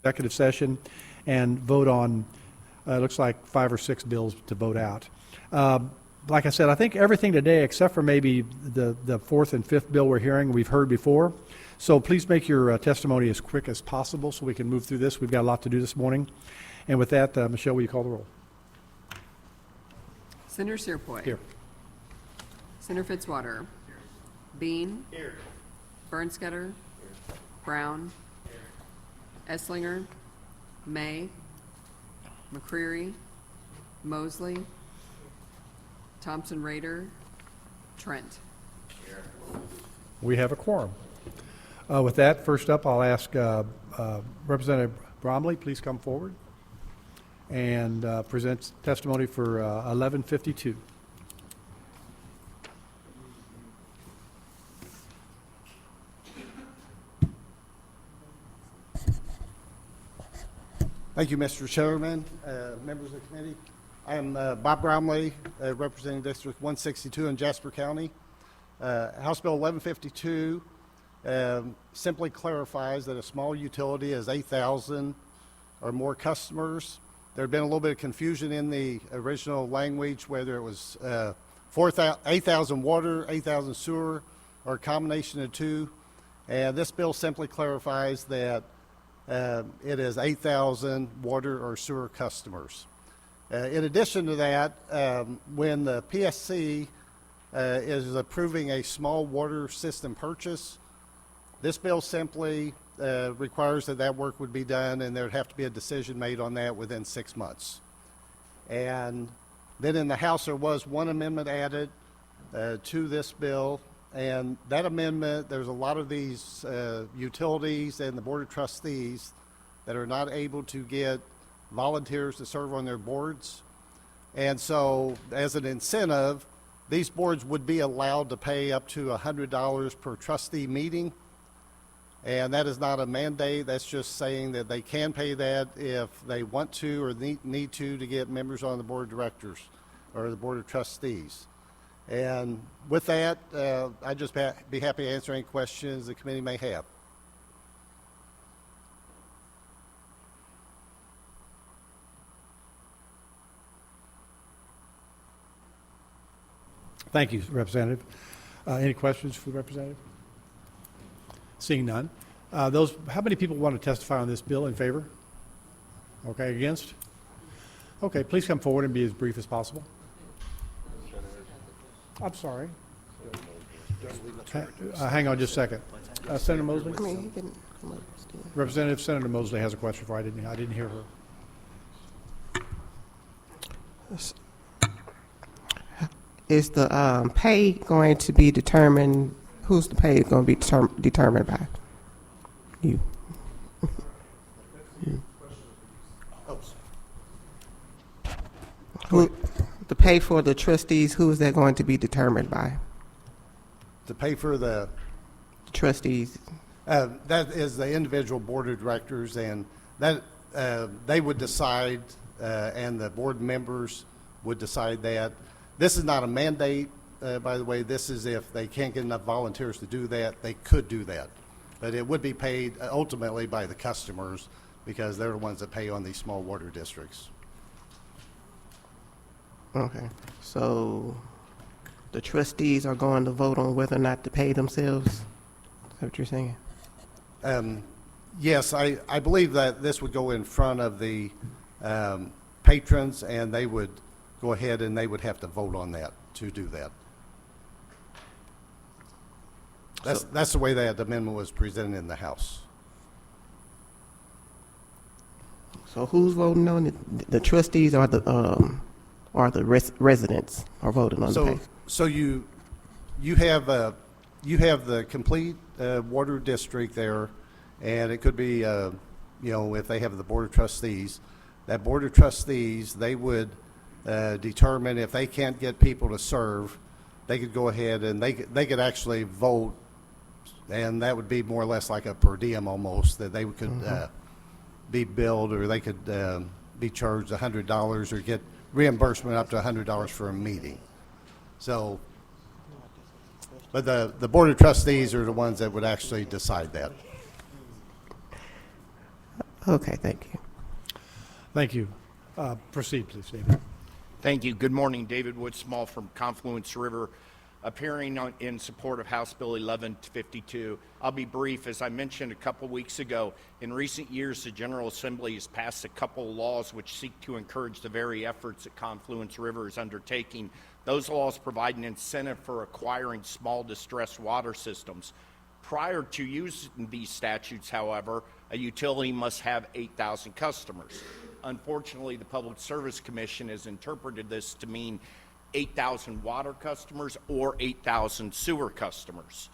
executive session and vote on, looks like 5 or 6 bills to vote out. Like I said, I think everything today, except for maybe the 4th and 5th bill we're hearing, we've heard before. So please make your testimony as quick as possible so we can move through this. We've got a lot to do this morning. And with that, Michelle, will you call the roll? Senator Cierpiot. Here. Senator Fitzwater. Here. Bean. Here. Bernskoetter. Here. Brown. Here. Esslinger. May. McCreary. Mosley. Thompson Rader. Trent. Here. We have a quorum. With that, first up, I'll ask Representative Bromley, please come forward and present testimony for 1152. Thank you, Mr. Chairman, members of the committee. I am Bob Bromley, representing District 162 in Jasper County. House Bill 1152 simply clarifies that a small utility is 8,000 or more customers. There had been a little bit of confusion in the original language, whether it was 8,000 water, 8,000 sewer, or a combination of two. And this bill simply clarifies that it is 8,000 water or sewer customers. In addition to that, when the PSC is approving a small water system purchase, this bill simply requires that work would be done, and there would have to be a decision made on that within 6 months. And then in the House, there was one amendment added to this bill, and that amendment, there's a lot of these utilities and the Board of Trustees that are not able to get volunteers to serve on their boards. And so, as an incentive, these boards would be allowed to pay up to $100 per trustee meeting. And that is not a mandate. That's just saying that they can pay that if they want to or need to get members on the board of directors or the board of trustees. And with that, I'd just be happy to answer any questions the committee may have. Thank you, Representative. Any questions for the representative? Seeing none. How many people want to testify on this bill in favor? Okay, against? Okay, please come forward and be as brief as possible. I'm sorry. Hang on just a second. Senator Mosley? I mean, he can come up still. Representative Senator Mosley has a question for I didn't hear her. Is the pay going to be determined? Who's the pay going to be determined by? You. Who, the pay for the trustees? Who is that going to be determined by? To pay for the Trustees. that is the individual board of directors, and that they would decide, and the board members would decide that. This is not a mandate, by the way. This is if they can't get enough volunteers to do that, they could do that. But it would be paid ultimately by the customers because they're the ones that pay on these small water districts. Okay. So the trustees are going to vote on whether or not to pay themselves? Is that what you're saying? Yes, I believe that this would go in front of the patrons, and they would go ahead and they would have to vote on that to do that. That's the way that amendment was presented in the House. So who's voting on it? The trustees or the residents are voting on the pay? So you have the complete water district there, and it could be if they have the board of trustees. That board of trustees, they would determine if they can't get people to serve, they could go ahead and they could actually vote, and that would be more or less like a per diem almost, that they could be billed, or they could be charged $100 or get reimbursement up to $100 for a meeting. So, but the board of trustees are the ones that would actually decide that. Okay, thank you. Thank you. Proceed, please, David. Thank you. Good morning. David Woodsmall from Confluence River, appearing in support of House Bill 1152. I'll be brief. As I mentioned a couple weeks ago, in recent years, the General Assembly has passed a couple laws which seek to encourage the very efforts that Confluence River is undertaking. Those laws provide an incentive for acquiring small distressed water systems. Prior to using these statutes, however, a utility must have 8,000 customers. Unfortunately, the Public Service Commission has interpreted this to mean 8,000 water customers or 8,000 sewer customers.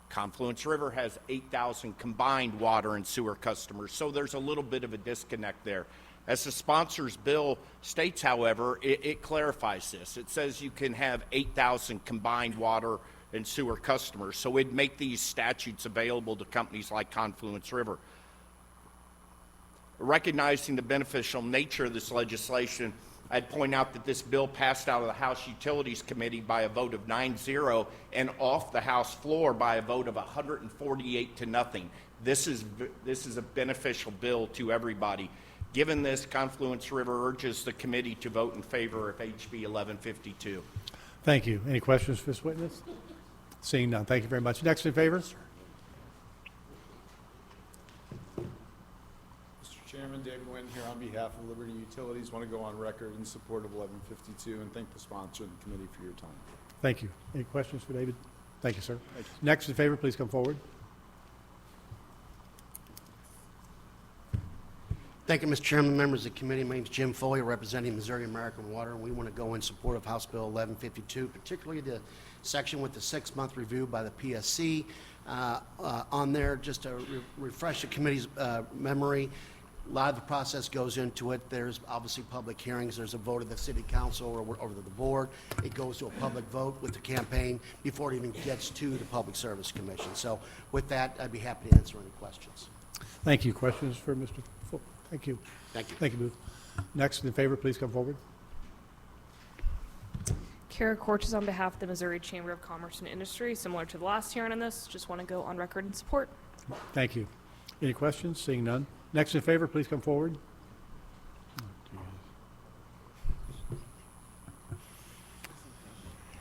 Confluence River has 8,000 combined water and sewer customers, so there's a little bit of a disconnect there. As the sponsor's bill states, however, it clarifies this. It says you can have 8,000 combined water and sewer customers, so it'd make these statutes available to companies like Confluence River. Recognizing the beneficial nature of this legislation, I'd point out that this bill passed out of the House Utilities Committee by a vote of 9-0 and off the House floor by a vote of 148 to nothing. This is a beneficial bill to everybody. Given this, Confluence River urges the committee to vote in favor of HB 1152. Thank you. Any questions for this witness? Seeing none. Thank you very much. Next in favor? Mr. Chairman, David Nguyen here on behalf of Liberty Utilities. Want to go on record in support of 1152 and thank the sponsor of the committee for your time. Thank you. Any questions for David? Thank you, sir. Next in favor, please come forward. Thank you, Mr. Chairman, members of the committee. My name is Jim Foley, representing Missouri American Water, and we want to go in support of House Bill 1152, particularly the section with the 6-month review by the PSC. On there, just to refresh the committee's memory, a lot of the process goes into it. There's obviously public hearings. There's a vote of the city council or the board. It goes to a public vote with the campaign before it even gets to the Public Service Commission. So with that, I'd be happy to answer any questions. Thank you. Questions for Mr. Full? Thank you. Thank you. Thank you, Booth. Next in favor, please come forward. Kara Cortes on behalf of the Missouri Chamber of Commerce and Industry. Similar to the last hearing on this, just want to go on record in support. Thank you. Any questions? Seeing none. Next in favor, please come forward.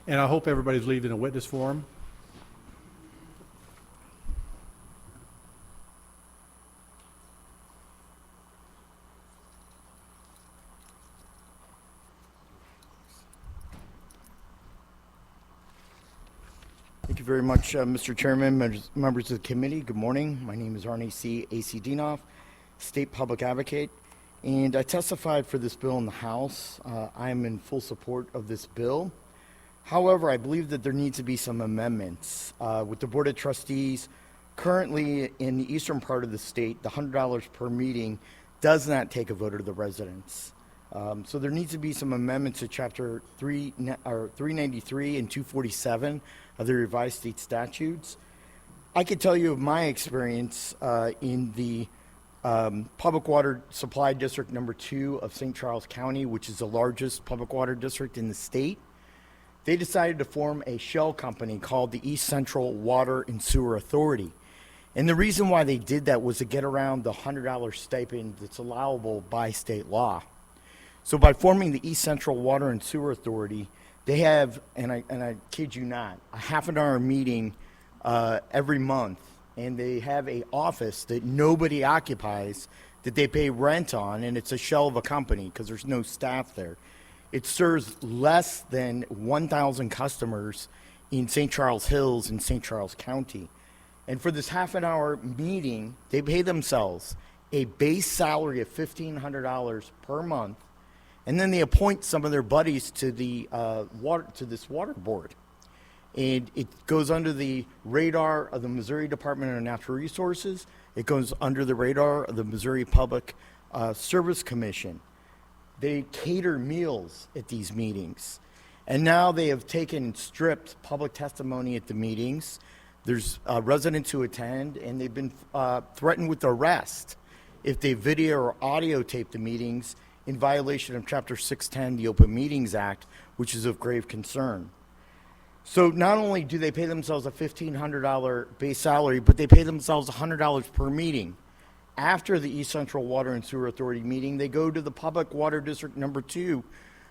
And I hope everybody's leaving a witness form. Thank you very much, Mr. Chairman, members of the committee. Good morning. My name is Arnie C. A.C. Dinoff, State Public Advocate, and I testified for this bill in the House. I am in full support of this bill. However, I believe that there needs to be some amendments. With the Board of Trustees, currently in the eastern part of the state, the $100 per meeting does not take a vote of the residents. So there needs to be some amendments to Chapter 393 and 247 of the revised state statutes. I could tell you of my experience in the Public Water Supply District number 2 of St. Charles County, which is the largest public water district in the state. They decided to form a shell company called the East Central Water and Sewer Authority. And the reason why they did that was to get around the $100 stipend that's allowable by state law. So by forming the East Central Water and Sewer Authority, they have, and I kid you not, a half-an-hour meeting every month, and they have an office that nobody occupies, that they pay rent on, and it's a shell of a company because there's no staff there. It serves less than 1,000 customers in St. Charles Hills in St. Charles County. And for this half-an-hour meeting, they pay themselves a base salary of $1,500 per month, and then they appoint some of their buddies to the this water board. And it goes under the radar of the Missouri Department of Natural Resources. It goes under the radar of the Missouri Public Service Commission. They cater meals at these meetings. And now they have taken and stripped public testimony at the meetings. There's residents who attend, and they've been threatened with arrest if they video or audio tape the meetings in violation of Chapter 610, the Open Meetings Act, which is of grave concern. So not only do they pay themselves a $1,500 base salary, but they pay themselves $100 per meeting. after the East Central Water and Sewer Authority meeting, they go to the Public Water District Number 2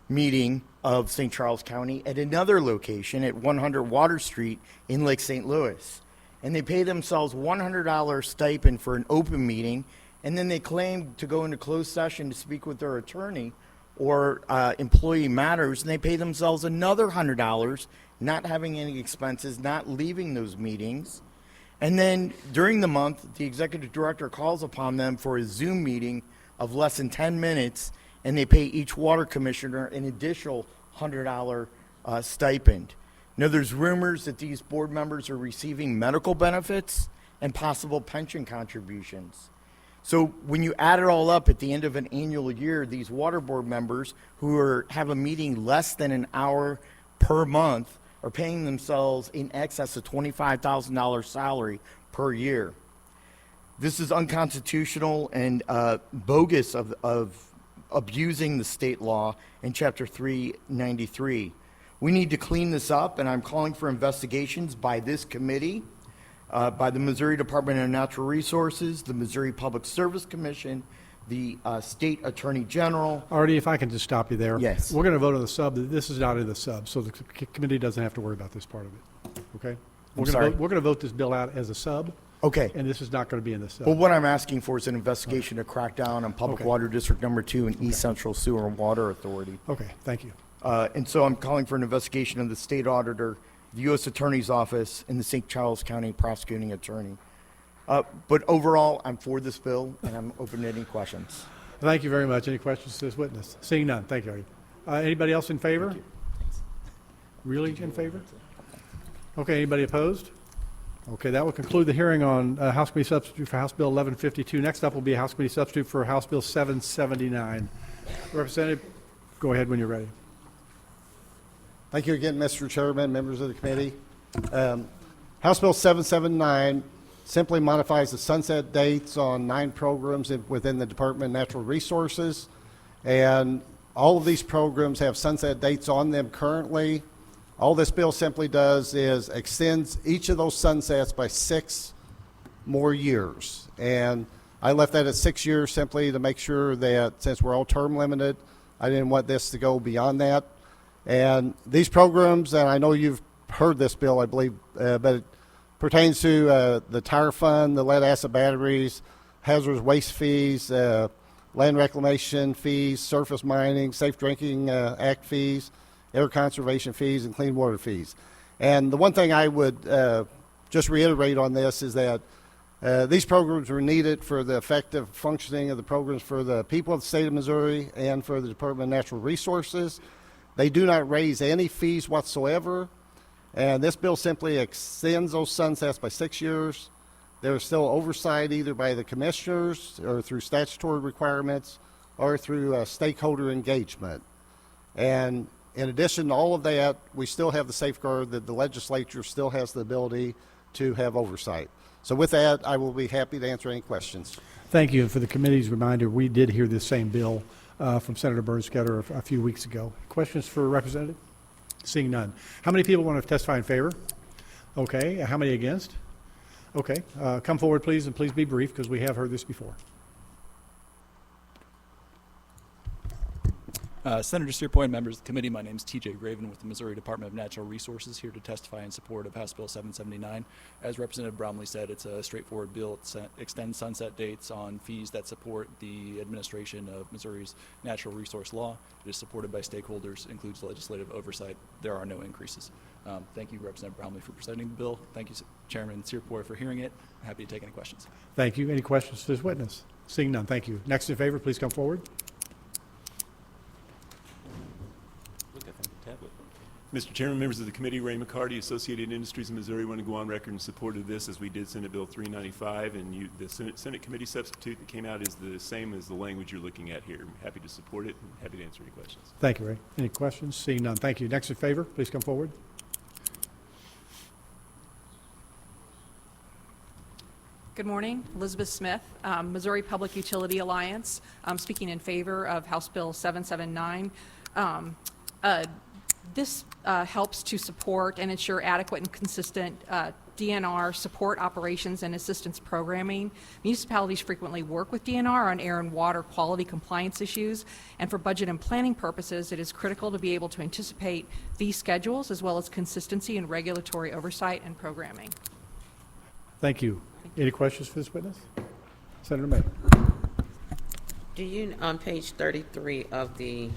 meeting of St. Charles County at another location at 100 Water Street in Lake St. Louis. And they pay themselves $100 stipend for an open meeting, and then they claim to go into closed session to speak with their attorney or employee matters, and they pay themselves another $100, not having any expenses, not leaving those meetings. And then during the month, the executive director calls upon them for a Zoom meeting of less than 10 minutes, and they pay each water commissioner an additional $100 stipend. Now, there's rumors that these board members are receiving medical benefits and possible pension contributions. So when you add it all up at the end of an annual year, these water board members who have a meeting less than an hour per month are paying themselves in excess of $25,000 salary per year. This is unconstitutional and bogus of abusing the state law in Chapter 393. We need to clean this up, and I'm calling for investigations by this committee, by the Missouri Department of Natural Resources, the Missouri Public Service Commission, the State Attorney General. Artie, if I can just stop you there. Yes. We're going to vote on the sub. This is not in the sub, so the committee doesn't have to worry about this part of it. Okay? We're going to vote this bill out as a sub, Okay. and this is not going to be in the sub. Well, what I'm asking for is an investigation to crack down on Public Okay. Water District Number 2 and East Central Sewer and Water Authority. Okay, thank you. And so I'm calling for an investigation of the state auditor, the U.S. Attorney's Office, and the St. Charles County Prosecuting Attorney. But overall, I'm for this bill, and I'm open to any questions. Thank you very much. Any questions to this witness? Seeing none. Thank you, Artie. Anybody else in favor? Really in favor? Okay, anybody opposed? Okay, that will conclude the hearing on House Committee substitute for House Bill 1152. Next up will be a House Committee substitute for House Bill 779. Representative, go ahead when you're ready. Thank you again, Mr. Chairman, members of the committee. House Bill 779 simply modifies the sunset dates on 9 programs within the Department of Natural Resources. And all of these programs have sunset dates on them currently. All this bill simply does is extends each of those sunsets by 6 more years. And I left that at 6 years simply to make sure that since we're all term limited, I didn't want this to go beyond that. And these programs, and I know you've heard this bill, I believe, but it pertains to the tire fund, the lead acid batteries, hazardous waste fees, land reclamation fees, surface mining, safe drinking act fees, air conservation fees, and clean water fees. And the one thing I would just reiterate on this is that these programs were needed for the effective functioning of the programs for the people of the state of Missouri and for the Department of Natural Resources. They do not raise any fees whatsoever, and this bill simply extends those sunsets by 6 years. There is still oversight either by the commissioners or through statutory requirements or through stakeholder engagement. And in addition to all of that, we still have the safeguard that the legislature still has the ability to have oversight. So with that, I will be happy to answer any questions. Thank you. And for the committee's reminder, we did hear this same bill from Senator Bernskoetter a few weeks ago. Questions for Representative? Seeing none. How many people want to testify in favor? Okay. How many against? Okay. Come forward, please, and please be brief because we have heard this before. Senator Cierpiot, members of the committee, my name is TJ Graven with the Missouri Department of Natural Resources, here to testify in support of House Bill 779. As Representative Bromley said, it's a straightforward bill. It extends sunset dates on fees that support the administration of Missouri's natural resource law. It is supported by stakeholders, includes legislative oversight. There are no increases. Thank you, Representative Bromley, for presenting the bill. Thank you, Chairman Cierpiot, for hearing it. I'm happy to take any questions. Thank you. Any questions to this witness? Seeing none. Thank you. Next in favor, please come forward. Mr. Chairman, members of the committee, Ray McCarty, Associated Industries of Missouri, want to go on record in support of this as we did Senate Bill 395, and the Senate committee substitute that came out is the same as the language you're looking at here. I'm happy to support it and happy to answer any questions. Thank you, Ray. Any questions? Seeing none. Thank you. Next in favor, please come forward. Good morning. Elizabeth Smith, Missouri Public Utility Alliance. I'm speaking in favor of House Bill 779. This helps to support and ensure adequate and consistent DNR support operations and assistance programming. Municipalities frequently work with DNR on air and water quality compliance issues, and for budget and planning purposes, it is critical to be able to anticipate fee schedules as well as consistency in regulatory oversight and programming. Thank you. Any questions for this witness? Senator May. Do you, on page 33 of the,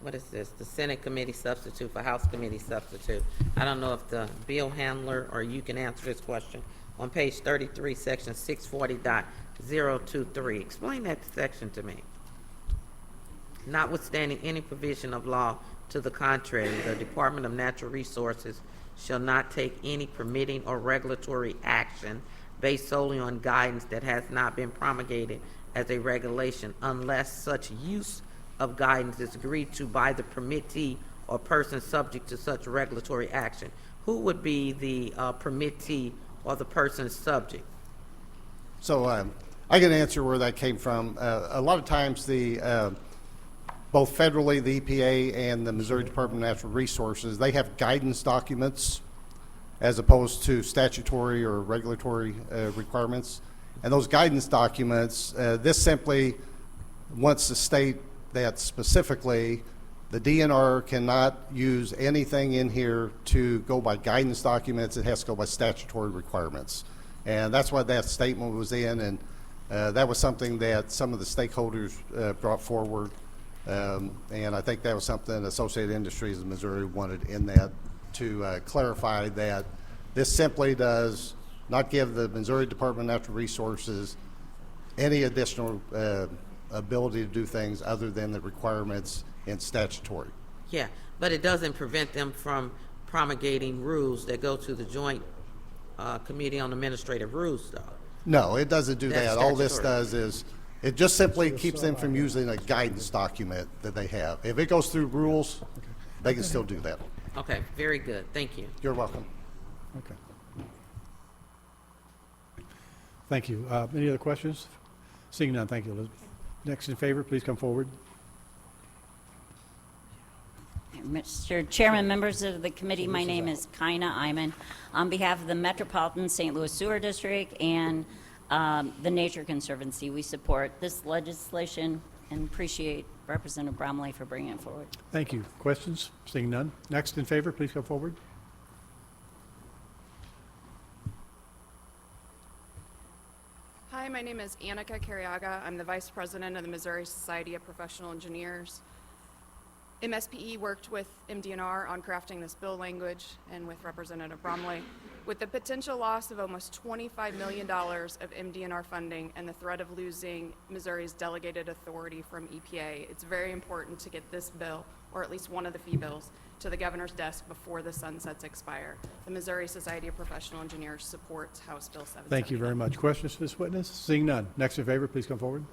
what is this, the Senate committee substitute for House committee substitute, I don't know if the bill handler or you can answer this question. On page 33, section 640.023, explain that section to me. Notwithstanding any provision of law to the contrary, the Department of Natural Resources shall not take any permitting or regulatory action based solely on guidance that has not been promulgated as a regulation unless such use of guidance is agreed to by the permittee or person subject to such regulatory action. Who would be the permittee or the person subject? So I can answer where that came from. A lot of times the both federally, the EPA and the Missouri Department of Natural Resources, they have guidance documents as opposed to statutory or regulatory requirements. And those guidance documents, this simply wants to state that specifically the DNR cannot use anything in here to go by guidance documents. It has to go by statutory requirements. And that's why that statement was in, and that was something that some of the stakeholders brought forward. And I think that was something Associated Industries of Missouri wanted in that to clarify that this simply does not give the Missouri Department of Natural Resources any additional ability to do things other than the requirements in statutory. Yeah, but it doesn't prevent them from promulgating rules that go to the Joint Committee on Administrative Rules, though. No, it doesn't do That's that. All this statutory. does is it just simply keeps them from using a guidance document that they have. If it goes through rules, they can still do that. Okay, very good. Thank you. You're welcome. Okay. Thank you. Any other questions? Seeing none, thank you, Elizabeth. Next in favor, please come forward. Mr. Chairman, members of the committee, my name is Kaina Iman. On behalf of the Metropolitan St. Louis Sewer District and the Nature Conservancy, we support this legislation and appreciate Representative Bromley for bringing it forward. Thank you. Questions? Seeing none. Next in favor, please come forward. Hi, my name is Annika Carriaga. I'm the Vice President of the Missouri Society of Professional Engineers. MSPE worked with MDNR on crafting this bill language and with Representative Bromley. With the potential loss of almost $25 million of MDNR funding and the threat of losing Missouri's delegated authority from EPA, it's very important to get this bill, or at least one of the fee bills, to the governor's desk before the sunsets expire. The Missouri Society of Professional Engineers supports House Bill 779. Thank you very much. Questions for this witness? Seeing none. Next in favor, please come forward.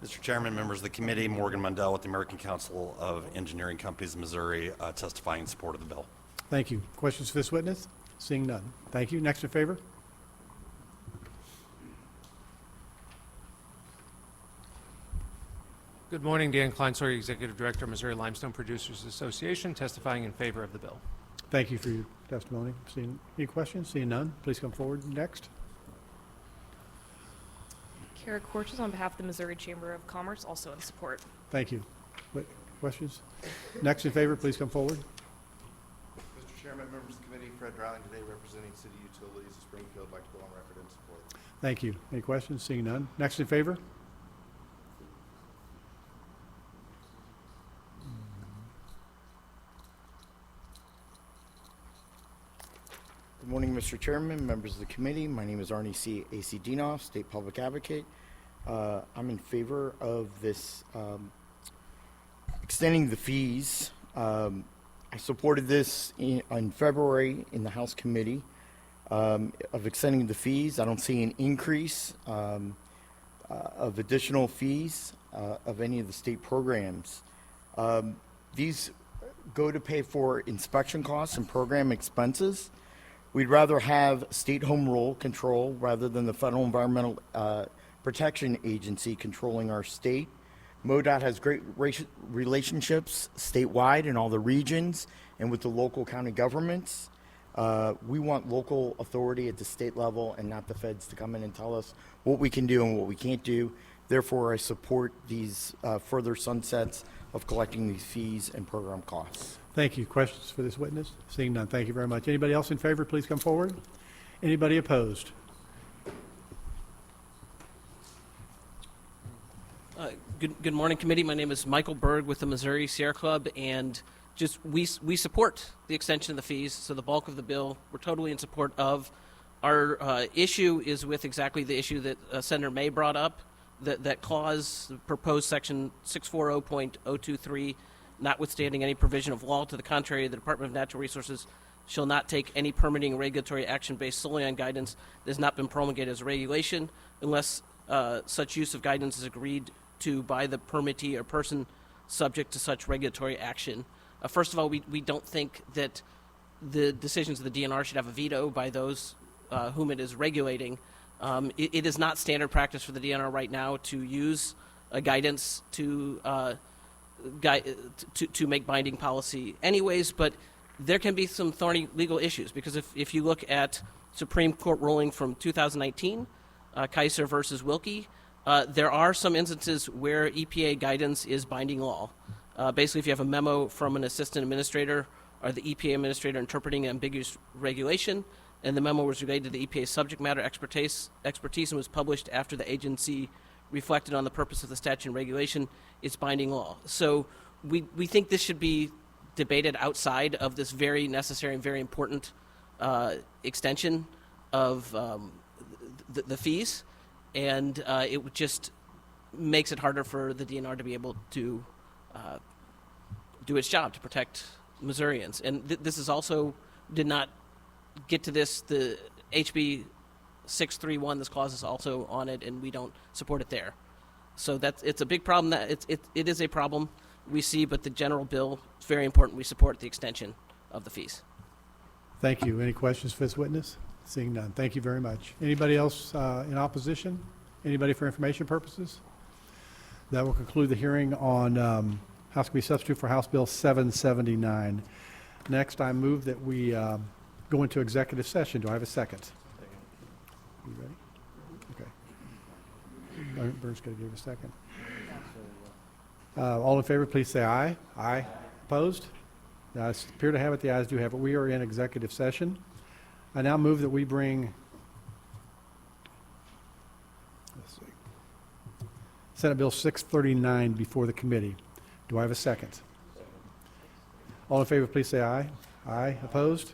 Mr. Chairman, members of the committee, Morgan Mundell with the American Council of Engineering Companies of Missouri, testifying in support of the bill. Thank you. Questions for this witness? Seeing none. Thank you. Next in favor? Good morning, Dan Kleinsawyer, Executive Director, Missouri Limestone Producers Association, testifying in favor of the bill. Thank you for your testimony. Seeing any questions? Seeing none, please come forward. Next. Kara Cortez on behalf of the Missouri Chamber of Commerce, also in support. Thank you. Questions? Next in favor, please come forward. Mr. Chairman, members of the committee, Fred Dryling today representing City Utilities of Springfield. I'd like to go on record in support. Thank you. Any questions? Seeing none. Next in favor? Good morning, Mr. Chairman, members of the committee. My name is Arnie C. A.C. Dienoff, State Public Advocate. I'm in favor of this extending the fees. I supported this in February in the House Committee of extending the fees. I don't see an increase of additional fees of any of the state programs. These go to pay for inspection costs and program expenses. We'd rather have state home rule control rather than the Federal Environmental Protection Agency controlling our state. MoDOT has great relationships statewide in all the regions And with the local county governments, we want local authority at the state level and not the feds to come in and tell us what we can do and what we can't do. Therefore, I support these further sunsets of collecting these fees and program costs. Thank you. Questions for this witness? Seeing none, thank you very much. Anybody else in favor, please come forward. Anybody opposed? Good morning, committee. My name is Michael Berg with the Missouri Sierra Club, and we support the extension of the fees. So the bulk of the bill we're totally in support of. Our issue is with exactly the issue that Senator May brought up, that clause, the proposed section 640.023, notwithstanding any provision of law to the contrary, the Department of Natural Resources shall not take any permitting regulatory action based solely on guidance that has not been promulgated as a regulation unless such use of guidance is agreed to by the permittee or person subject to such regulatory action. First of all, we don't think that the decisions of the DNR should have a veto by those whom it is regulating. It is not standard practice for the DNR right now to use guidance to make binding policy anyways, but there can be some thorny legal issues because if you look at Supreme Court ruling from 2019, Kaiser versus Wilkie, there are some instances where EPA guidance is binding law. Basically, if you have a memo from an assistant administrator or the EPA administrator interpreting an ambiguous regulation, and the memo was related to the EPA's subject matter expertise and was published after the agency reflected on the purpose of the statute and regulation, it's binding law. So we think this should be debated outside of this very necessary and very important extension of the fees, and it just makes it harder for the DNR to be able to do its job to protect Missourians. And this is also did not get to this. The HB 631, this clause is also on it, and we don't support it there. So it's a big problem. It is a problem we see, but the general bill is very important. We support the extension of the fees. Thank you. Any questions for this witness? Seeing none. Thank you very much. Anybody else in opposition? Anybody for information purposes? That will conclude the hearing on House Committee Substitute for House Bill 779. Next, I move that we go into executive session. Do I have a second? You ready? Okay. Bernskoetter gave a second. All in favor, please say aye. Aye. Opposed? The ayes appear to have it. The ayes do have it. We are in executive session. I now move that we bring, let's see, Senate Bill 639 before the committee. Do I have a second? All in favor, please say aye. Aye. Opposed?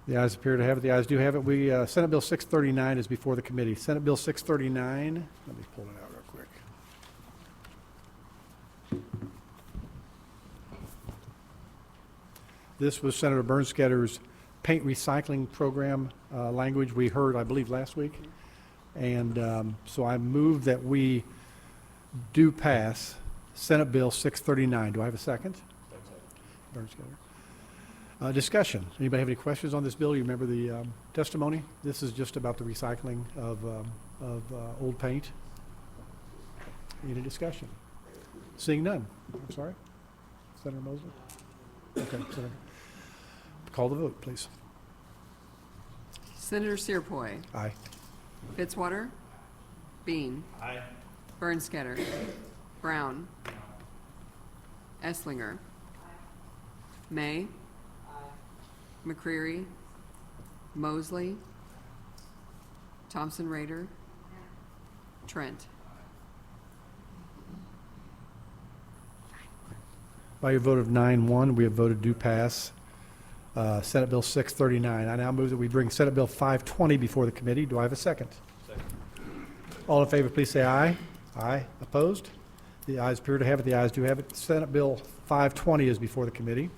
The ayes appear to have it. The ayes do have it. Senate Bill 639 is before the committee. Senate Bill 639, let me pull it out real quick. This was Senator Bernsketter's paint recycling program language we heard, I believe, last week. And so I move that we do pass Senate Bill 639. Do I have a second? Bernskoetter. Discussion. Anybody have any questions on this bill? You remember the testimony? This is just about the recycling of old paint. Any discussion? Seeing none. I'm sorry. Senator Mosley? Okay. Senator. Call the vote, please. Senator Cierpiot. Aye. Fitzwater. Bean. Aye. Bernskoetter. Brown. Esslinger. May. McCreary. Mosley. Thompson Rader. Trent. By your vote of 9-1, we have voted to pass Senate Bill 639. I now move that we bring Senate Bill 520 before the committee. Do I have a second? Second. All in favor, please say aye. Aye. Opposed? The ayes appear to have it. The ayes do have it. Senate Bill 520 is before the committee.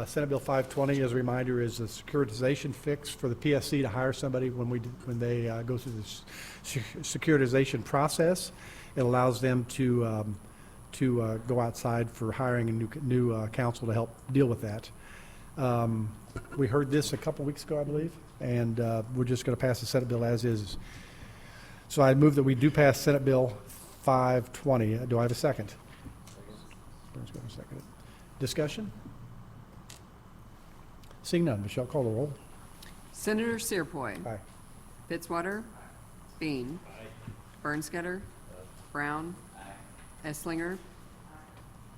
Senate Bill 520, as a reminder, is a securitization fix for the PSC to hire somebody when they go through the securitization process. It allows them to go outside for hiring a new counsel to help deal with that. We heard this a couple weeks ago, I believe, and we're just going to pass the Senate bill as is. So I move that we do pass Senate Bill 520. Do I have a second? Second. Discussion? Seeing none, Michelle, call the roll. Senator Cierpiot. Aye. Fitzwater. Bean. Bernskoetter. Brown. Esslinger.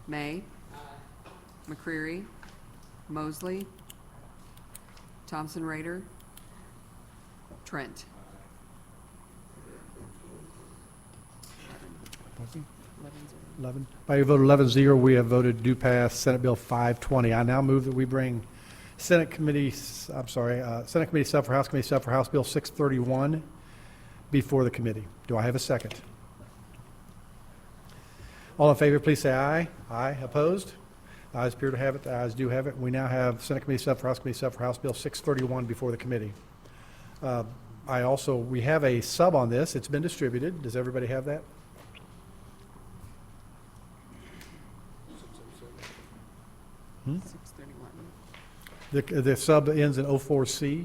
May. McCreary. Mosley. Thompson Raider. Trent. 11. By your vote 11-0, we have voted do pass Senate Bill 520. I now move that we bring Senate Committee sub for House Committee sub for House Bill 631 before the committee. Do I have a second? All in favor, please say aye. Aye. Opposed? The ayes appear to have it. The ayes do have it. We now have Senate Committee sub for House Bill 631 before the committee. We have a sub on this. It's been distributed. Does everybody have that? Hmm? 631. The sub ends in 04C.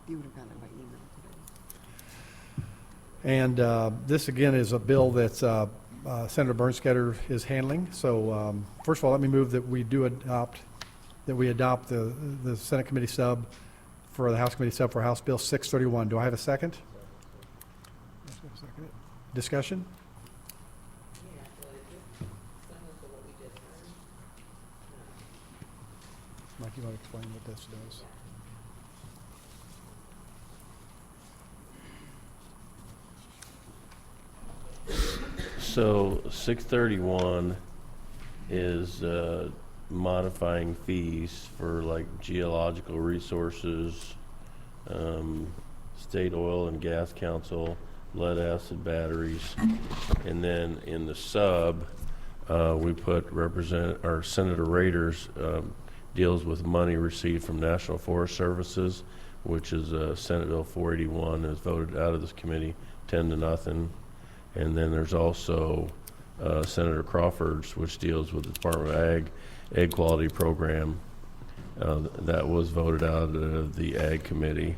You would have gotten it by email today. And this, again, is a bill that Senator Bernskoetter is handling. So first of all, let me move that we adopt the Senate Committee sub for the House Committee sub for House Bill 631. Do I have a second? Discussion? Mike, you want to explain what this does? So 631 is modifying fees for like geological resources, state oil and gas council, lead acid batteries, and then in the sub we put Senator Rader's deals with money received from National Forest Services, which is Senate Bill 481, is voted out of this committee 10-0. And then there's also Senator Crawford's, which deals with the Department of Egg Quality Program. That was voted out of the Ag Committee.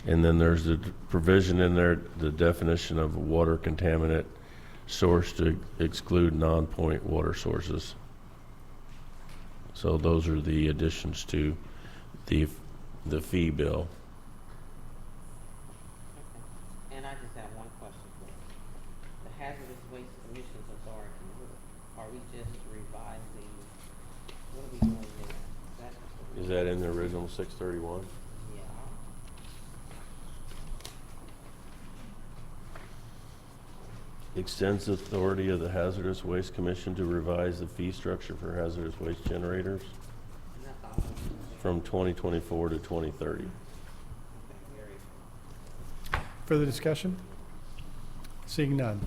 And then there's the provision in there, the definition of water contaminant source to exclude non-point water sources. So those are the additions to the fee bill. And I just have one question for you. The Hazardous Waste Emissions Authority, are we just revising, what are we doing there? Is that in the original 631? Yeah. Extends the authority of the Hazardous Waste Commission to revise the fee structure for hazardous waste generators from 2024 to 2030. Further discussion? Seeing none.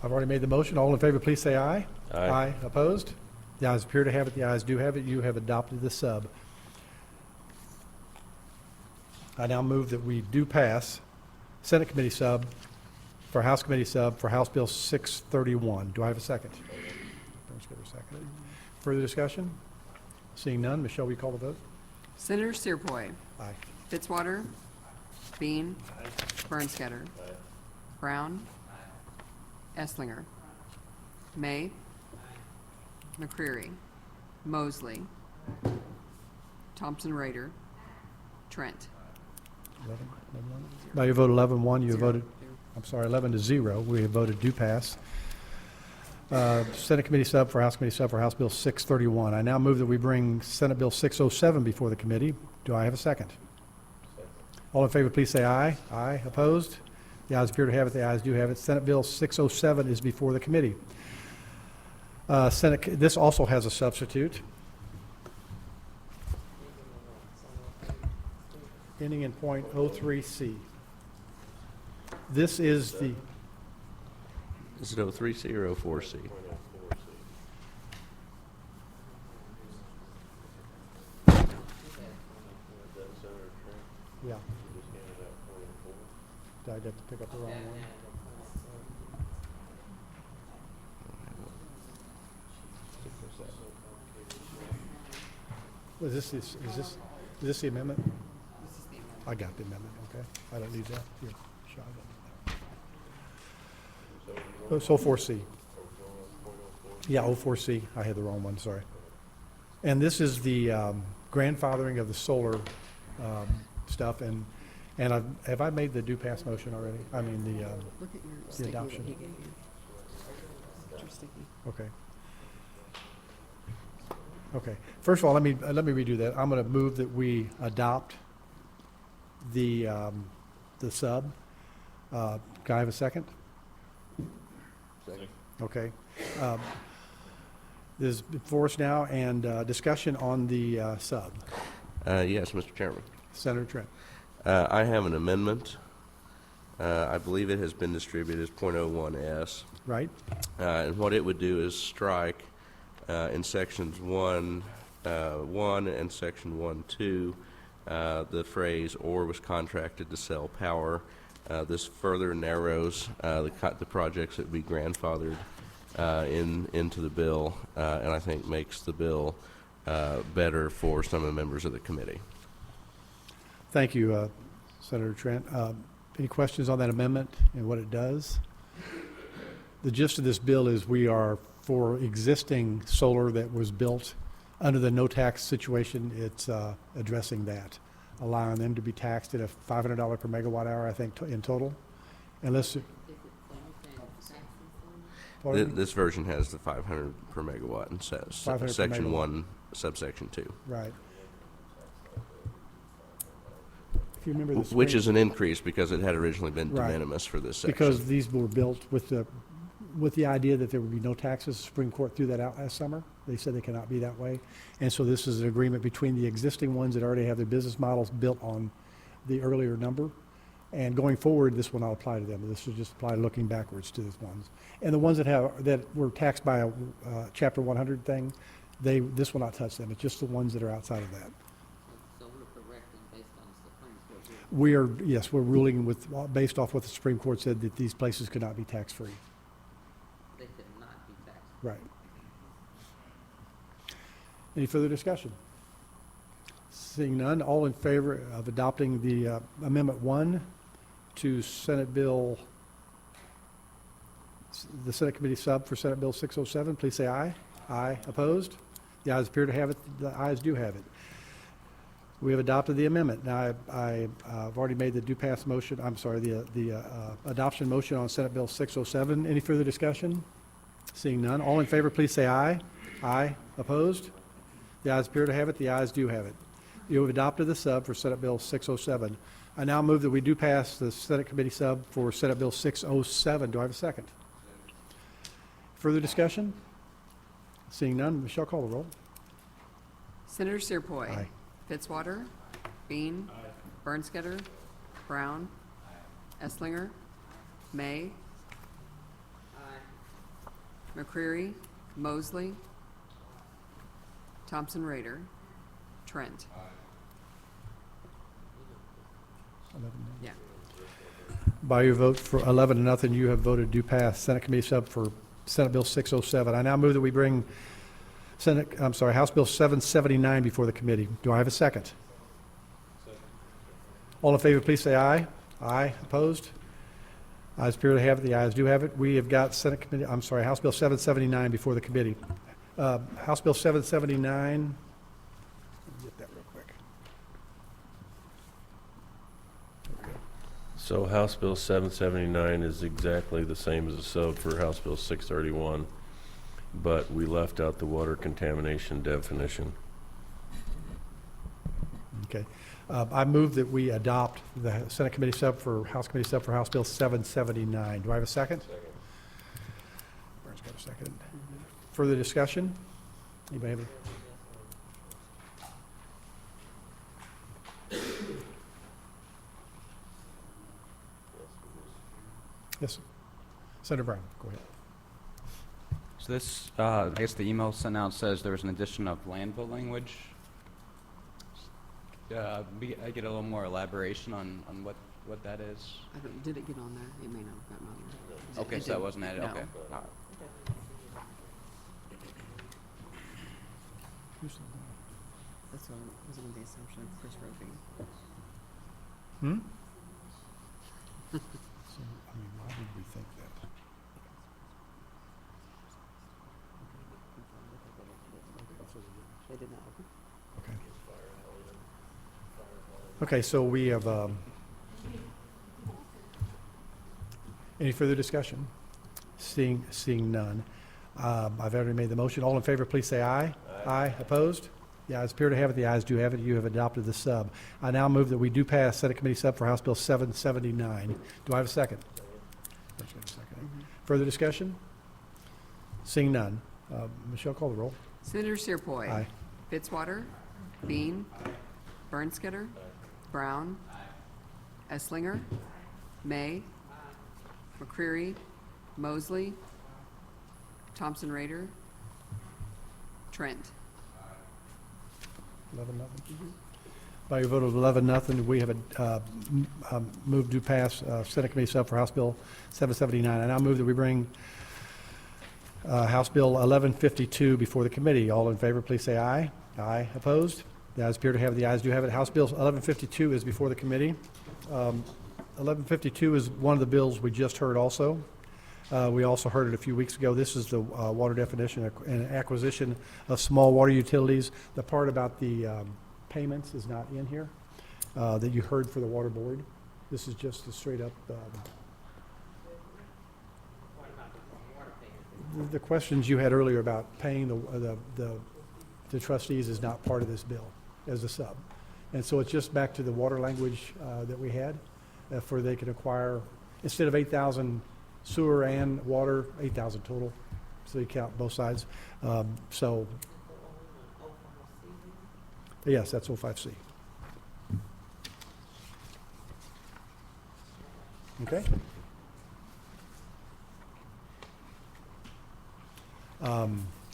I've already made the motion. All in favor, please say aye. Aye. Opposed? The ayes appear to have it. The ayes do have it. You have adopted the sub. I now move that we do pass Senate Committee sub for House Committee sub for House Bill 631. Do I have a second? Second. Further discussion? Seeing none. Michelle, will you call the vote? Senator Cierpiot. Aye. Fitzwater. Bean. Bernskoetter. Brown. Esslinger. May. McCreary. Mosley. Thompson Raider. Trent. 11. By your vote 11-1, you voted, 11-0, we have voted do pass. Senate Committee sub for House Committee sub for House Bill 631. I now move that we bring Senate Bill 607 before the committee. Do I have a second? All in favor, please say aye. Aye. Opposed? The ayes appear to have it. The ayes do have it. Senate Bill 607 is before the committee. This also has a substitute. Ending in point 03C. This is the... Is it 03C or 04C? Yeah. Did I get to pick up the wrong one? Is this the amendment? I got the amendment, okay. I don't need that. Here, shot it. So 4C. Yeah, 04C. I had the wrong one, sorry. And this is the grandfathering of the solar stuff, and have I made the do pass motion already? I mean, Look at your the sticky that adoption. he gave you. It's your sticky. Okay. Okay. First of all, let me redo that. I'm going to move that we adopt the sub. Can I have a second? Second. Okay. This is before us now, and discussion on the sub. Yes, Mr. Chairman. Senator Trent. I have an amendment. I believe it has been distributed as .01S. Right. And what it would do is strike in sections 1 and section 1.2 the phrase "or was contracted to sell power." This further narrows the projects that would be grandfathered into the bill, and I think makes the bill better for some of the members of the committee. Thank you, Senator Trent. Any questions on that amendment and what it does? The gist of this bill is we are for existing solar that was built under the no tax situation. It's addressing that, allowing them to be taxed at a $500 per megawatt hour, I think, in total. Unless This version has the 500 per megawatt and says 500 per section megawatt. 1, subsection 2. Right. If you remember the Which Supreme- is an increase because it had originally been de Right. minimis for this section. Because these were built with the idea that there would be no taxes. The Supreme Court threw that out last summer. They said they cannot be that way. And so this is an agreement between the existing ones that already have their business models built on the earlier number. And going forward, this will not apply to them. This will just apply looking backwards to these ones. And the ones that were taxed by a Chapter 100 thing, this will not touch them. It's just the ones that are outside of that. So we're correcting based on the Supreme Court. We're ruling based off what the Supreme Court said, that these places could not be tax-free. They could not be taxed. Right. Any further discussion? Seeing none, all in favor of adopting the Amendment 1 to Senate Bill, the Senate Committee sub for Senate Bill 607, please say aye. Aye. Opposed? The ayes appear to have it. The ayes do have it. We have adopted the amendment. Now, I've already made the do pass motion. I'm sorry, the adoption motion on Senate Bill 607. Any further discussion? Seeing none, all in favor, please say aye. Aye. Opposed? The ayes appear to have it. The ayes do have it. You have adopted the sub for Senate Bill 607. I now move that we do pass the Senate Committee sub for Senate Bill 607. Do I have a second? Further discussion? Seeing none, Michelle, call the roll. Senator Cierpiot. Aye. Fitzwater. Bean. Bernskoetter. Brown. Esslinger. May. McCreary. Mosley. Thompson Raider. Trent. Yeah. By your vote for 11-0, you have voted to pass Senate Committee sub for Senate Bill 607. I now move that we bring House Bill 779 before the committee. Do I have a second? All in favor, please say aye. Aye. Opposed? Ayes appear to have it. The ayes do have it. We have got House Bill 779 before the committee. House Bill 779. Get that real quick. So House Bill 779 is exactly the same as the sub for House Bill 631, but we left out the water contamination definition. Okay. I move that we adopt the Senate Committee sub for House Committee sub for House Bill 779. Do I have a second? Burns got a second. Further discussion? Anybody have a... Yes, Senator Brown, go ahead. So this, I guess the email sent out says there was an addition of landfill language. I get a little more elaboration on what that is. Did it get on there? It may not have gotten on there. Okay, so that wasn't added. No. Okay. All right. That's what was on the assumption of Chris Roby. So, I mean, why did we think that? They did not open. Okay. Okay, so we have, any further discussion? Seeing none. I've already made the motion. All in favor, please say aye. Aye. Opposed? The ayes appear to have it. The ayes do have it. You have adopted the sub. I now move that we do pass Senate Committee sub for House Bill 779. Do I have a second? Further discussion? Seeing none. Michelle, call the roll. Senator Cierpiot. Aye. Fitzwater. Bean. Bernskoetter. Brown. Esslinger. May. McCreary. Mosley. Thompson Raider. Trent. 11-0. By your vote of 11-0, we have moved to pass Senate Committee sub for House Bill 779. I now move that we bring House Bill 1152 before the committee. All in favor, please say aye. Aye. Opposed? The ayes appear to have it. The ayes do have it. House Bill 1152 is before the committee. 1152 is one of the bills we just heard also. We also heard it a few weeks ago. This is the water definition and acquisition of small water utilities. The part about the payments is not in here that you heard for the water board. This is just a straight up. The questions you had earlier about paying the trustees is not part of this bill as a sub. And so it's just back to the water language that we had for they can acquire, instead of 8,000 sewer and water, 8,000 total. So you count both sides. Yes, that's 05C. Okay.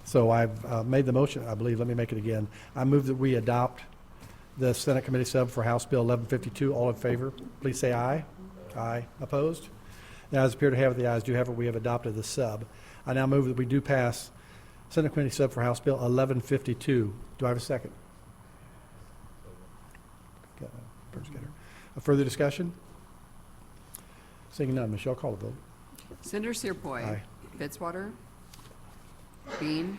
So I've made the motion, I believe. Let me make it again. I move that we adopt the Senate Committee sub for House Bill 1152. All in favor, please say aye. Aye. Opposed? The ayes appear to have it. The ayes do have it. We have adopted the sub. I now move that we do pass Senate Committee sub for House Bill 1152. Do I have a second? A further discussion? Seeing none, Michelle, call the vote. Senator Cierpiot. Aye. Fitzwater. Bean.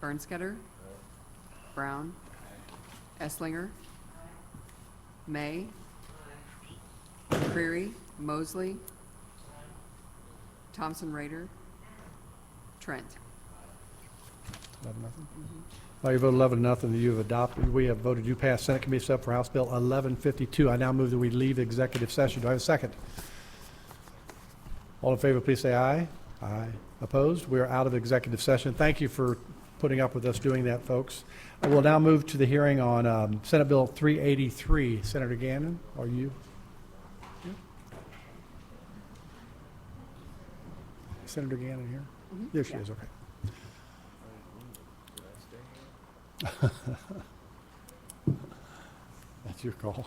Bernskoetter. Brown. Esslinger. May. McCreary. Mosley. Thompson Raider. Trent. 11-0. By your vote 11-0, you have adopted. We have voted to pass Senate Committee sub for House Bill 1152. I now move that we leave executive session. Do I have a second? All in favor, please say aye. Aye. Opposed? We are out of executive session. Thank you for putting up with us doing that, folks. We'll now move to the hearing on Senate Bill 383. Senator Gannon, are you? Senator Gannon here? There she is, okay. That's your call.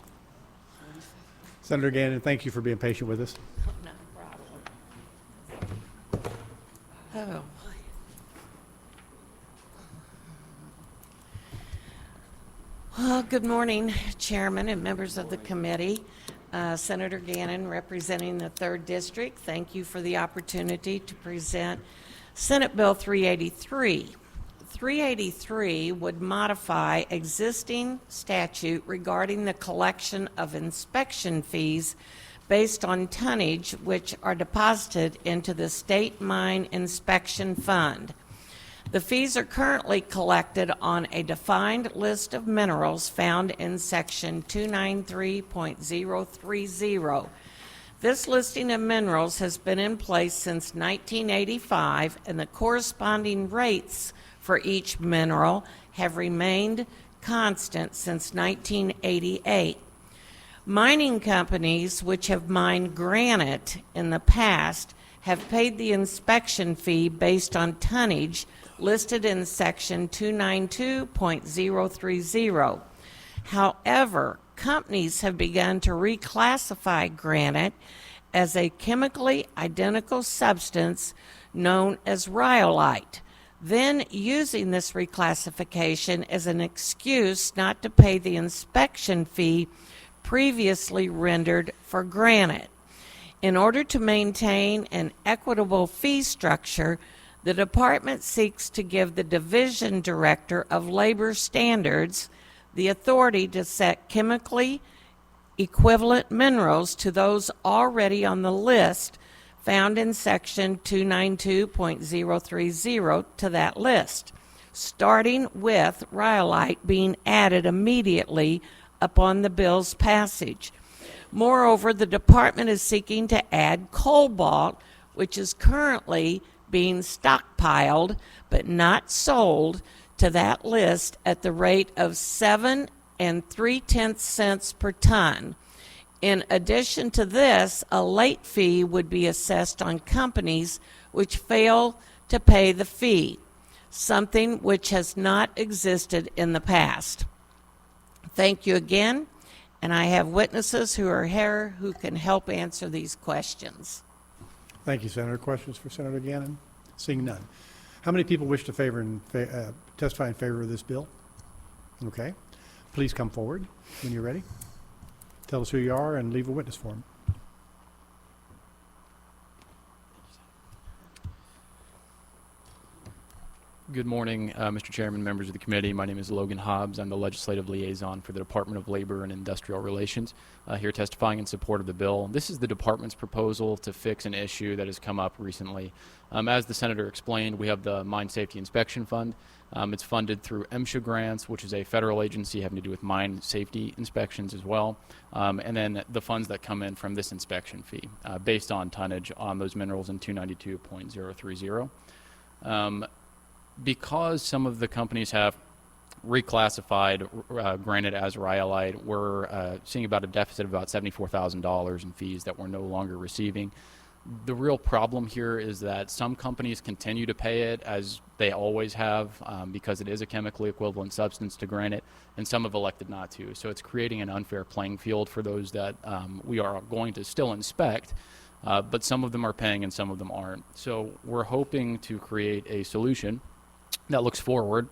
Senator Gannon, thank you for being patient with us. No problem. Oh. Well, good morning, Chairman and members of the committee. Senator Gannon, representing the 3rd District. Thank you for the opportunity to present Senate Bill 383. 383 would modify existing statute regarding the collection of inspection fees based on tonnage which are deposited into the State Mine Inspection Fund. The fees are currently collected on a defined list of minerals found in Section 293.030. This listing of minerals has been in place since 1985, and the corresponding rates for each mineral have remained constant since 1988. Mining companies which have mined granite in the past have paid the inspection fee based on tonnage listed in Section 292.030. However, companies have begun to reclassify granite as a chemically identical substance known as rhyolite, then using this reclassification as an excuse not to pay the inspection fee previously rendered for granite. In order to maintain an equitable fee structure, the department seeks to give the Division Director of Labor Standards the authority to set chemically equivalent minerals to those already on the list found in section 292.030 to that list, starting with rhyolite being added immediately upon the bill's passage. Moreover, the department is seeking to add cobalt, which is currently being stockpiled but not sold, to that list at the rate of 7 3/10 cents per ton. In addition to this, a late fee would be assessed on companies which fail to pay the fee, something which has not existed in the past. Thank you again, and I have witnesses who are here who can help answer these questions. Thank you, Senator. Questions for Senator Gannon? Seeing none. How many people wish to testify in favor of this bill? Okay. Please come forward when you're ready. Tell us who you are and leave a witness form. Good morning, Mr. Chairman, members of the committee. My name is Logan Hobbs. I'm the legislative liaison for the Department of Labor and Industrial Relations, here testifying in support of the bill. This is the department's proposal to fix an issue that has come up recently. As the senator explained, we have the Mine Safety Inspection Fund. It's funded through MSHA grants, which is a federal agency having to do with mine safety inspections as well, and then the funds that come in from this inspection fee based on tonnage on those minerals in 292.030. Because some of the companies have reclassified granite as rhyolite, we're seeing about a deficit of about $74,000 in fees that we're no longer receiving. The real problem here is that some companies continue to pay it as they always have because it is a chemically equivalent substance to granite, and some have elected not to. So it's creating an unfair playing field for those that we are going to still inspect, but some of them are paying and some of them aren't. So we're hoping to create a solution that looks forward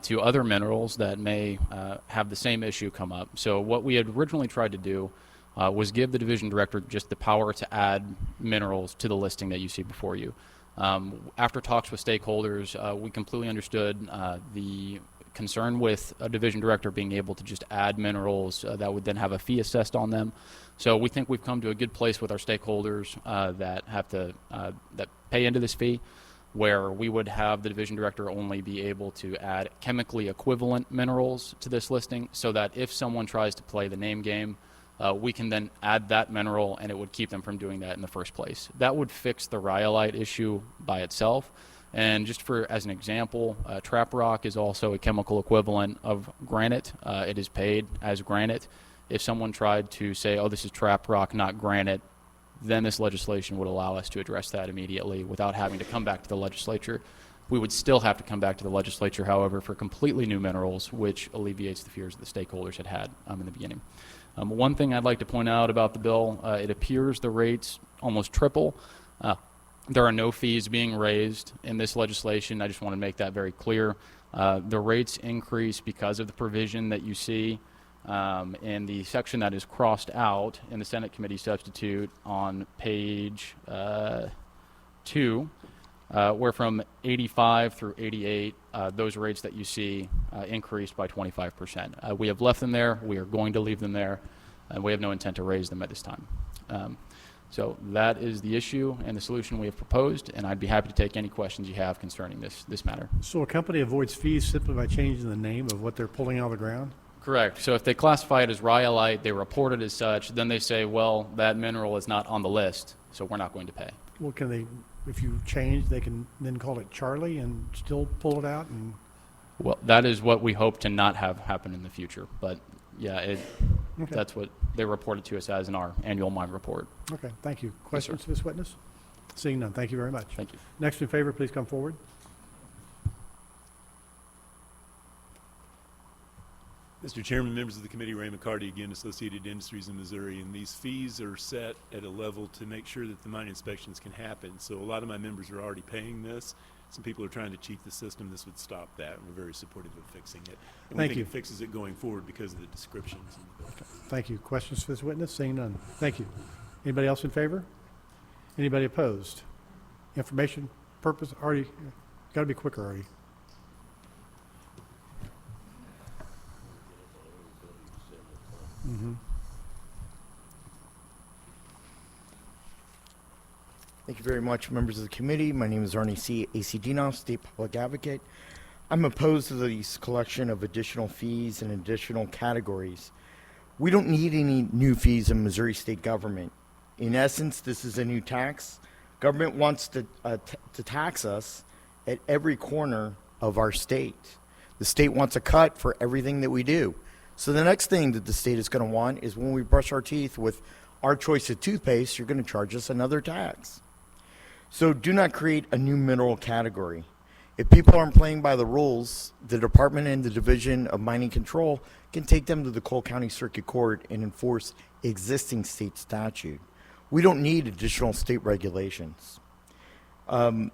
to other minerals that may have the same issue come up. So what we had originally tried to do was give the division director just the power to add minerals to the listing that you see before you. After talks with stakeholders, we completely understood the concern with a division director being able to just add minerals that would then have a fee assessed on them. So we think we've come to a good place with our stakeholders that have to that pay into this fee, where we would have the division director only be able to add chemically equivalent minerals to this listing, so that if someone tries to play the name game, we can then add that mineral and it would keep them from doing that in the first place. That would fix the rhyolite issue by itself. And just as an example, trap rock is also a chemical equivalent of granite. It is paid as granite. If someone tried to say, oh, this is trap rock, not granite, then this legislation would allow us to address that immediately without having to come back to the legislature. We would still have to come back to the legislature, however, for completely new minerals, which alleviates the fears that the stakeholders had in the beginning. One thing I'd like to point out about the bill, it appears the rates almost triple. There are no fees being raised in this legislation. I just want to make that very clear. The rates increase because of the provision that you see in the section that is crossed out in the Senate committee substitute on page 2, where from 85 through 88, those rates that you see increased by 25%. We have left them there. We are going to leave them there, and we have no intent to raise them at this time. So that is the issue and the solution we have proposed, and I'd be happy to take any questions you have concerning this matter. So a company avoids fees simply by changing the name of what they're pulling out of the ground? Correct. So if they classify it as rhyolite, they report it as such, then they say, well, that mineral is not on the list, so we're not going to pay. Well, can they, if you change, they can then call it Charlie and still pull it out? And well, that is what we hope to not have happen in the future. But yeah, that's what they reported to us as in our annual mine report. Okay, thank you. Questions to this witness? Seeing none, thank you very much. Thank you. Next in favor, please come forward. Mr. Chairman, members of the committee, Ray McCarty again, Associated Industries in Missouri, and these fees are set at a level to make sure that the mine inspections can happen. So a lot of my members are already paying this. Some people are trying to cheat the system. This would stop that. We're very supportive of fixing it. And we think it fixes it going forward because of the descriptions. Thank you. Questions for this witness? Seeing none. Thank you. Anybody else in favor? Anybody opposed? Information purpose? Artie, got to be quicker, Artie. Thank you very much, members of the committee. My name is Arnie C. Acdinoff, State Public Advocate. I'm opposed to this collection of additional fees and additional categories. We don't need any new fees in Missouri state government. In essence, this is a new tax. Government wants to tax us at every corner of our state. The state wants a cut for everything that we do. So the next thing that the state is going to want is when we brush our teeth with our choice of toothpaste, you're going to charge us another tax. So do not create a new mineral category. If people aren't playing by the rules, the Department and the Division of Mining Control can take them to the Cole County Circuit Court and enforce existing state statute. We don't need additional state regulations. I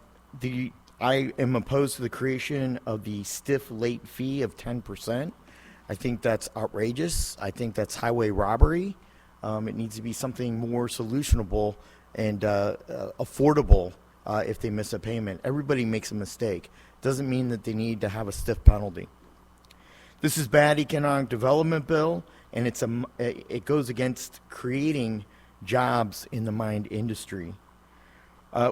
am opposed to the creation of the stiff late fee of 10%. I think that's outrageous. I think that's highway robbery. It needs to be something more solutionable and affordable if they miss a payment. Everybody makes a mistake. Doesn't mean that they need to have a stiff penalty. This is bad economic development bill, and it goes against creating jobs in the mine industry.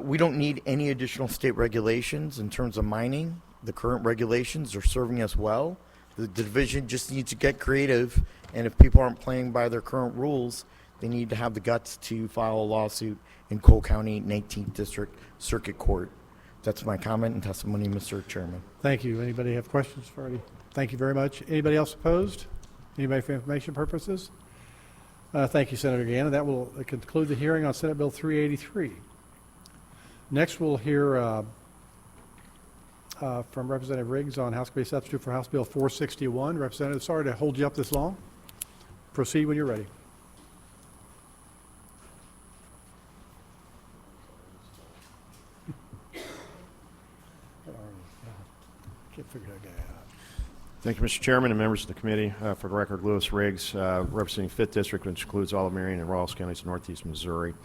We don't need any additional state regulations in terms of mining. The current regulations are serving us well. The division just needs to get creative, and if people aren't playing by their current rules, they need to have the guts to file a lawsuit in Cole County 19th District Circuit Court. That's my comment and testimony, Mr. Chairman. Thank you. Anybody have questions for Artie? Thank you very much. Anybody else opposed? Anybody for information purposes? Thank you, Senator Gannon. That will conclude the hearing on Senate Bill 383. Next, we'll hear from Representative Riggs on House Committee substitute for House Bill 461. Representative, sorry to hold you up this long. Proceed when you're ready. Can't figure that guy out. Thank you, Mr. Chairman and members of the committee. For the record, Lewis Riggs, representing 5th District, which includes all of Marion and Royals counties in northeast Missouri.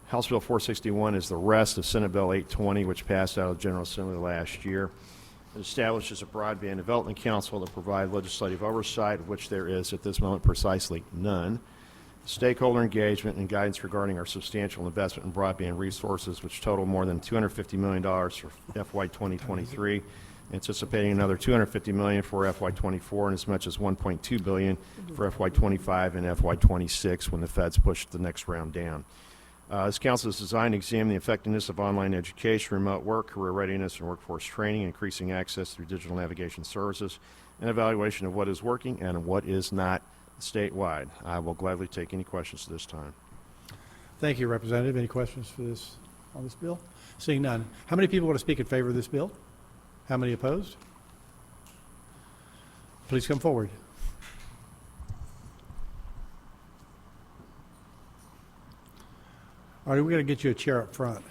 House Bill 461 is the rest of Senate Bill 820, which passed out of the General Assembly last year. It establishes a broadband development council to provide legislative oversight, of which there is at this moment precisely none. Stakeholder engagement and guidance regarding our substantial investment in broadband resources, which total more than $250 million for FY 2023, anticipating another $250 million for FY24 and as much as $1.2 billion for FY25 and FY26 when the feds push the next round down. This council is designed to examine the effectiveness of online education, remote work, career readiness, and workforce training, increasing access through digital navigation services, and evaluation of what is working and what is not statewide. I will gladly take any questions at this time. Thank you, Representative. Any questions for this on this bill? Seeing none. How many people want to speak in favor of this bill? How many opposed? Please come forward. All right, we're going to get you a chair up front.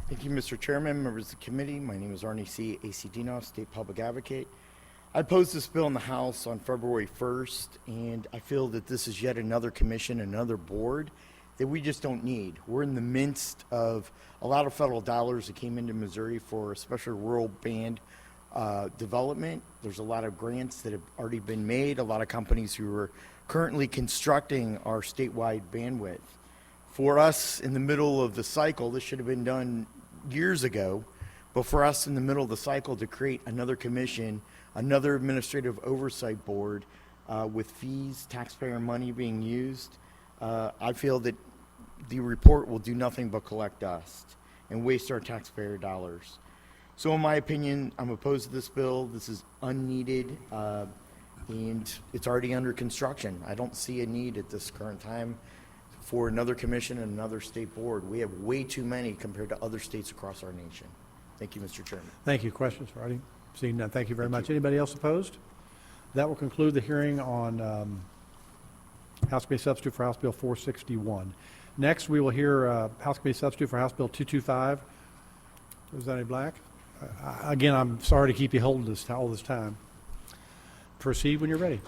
Thank you, Mr. Chairman, members of the committee. My name is Arnie C. Acdinoff, State Public Advocate. I opposed this bill in the House on February 1st, and I feel that this is yet another commission, another board that we just don't need. We're in the midst of a lot of federal dollars that came into Missouri for especially rural band development. There's a lot of grants that have already been made, a lot of companies who are currently constructing our statewide bandwidth. For us in the middle of the cycle, this should have been done years ago, but for us in the middle of the cycle to create another commission, another administrative oversight board with fees, taxpayer money being used, I feel that the report will do nothing but collect dust and waste our taxpayer dollars. So in my opinion, I'm opposed to this bill. This is unneeded, and it's already under construction. I don't see a need at this current time for another commission and another state board. We have way too many compared to other states across our nation. Thank you, Mr. Chairman. Thank you. Questions for Artie? Seeing none, thank you very much. Anybody else opposed? That will conclude the hearing on House Committee substitute for House Bill 461. Next, we will hear House Committee substitute for House Bill 225. Representative Black. Again, I'm sorry to keep you holding this all this time. Proceed when you're ready.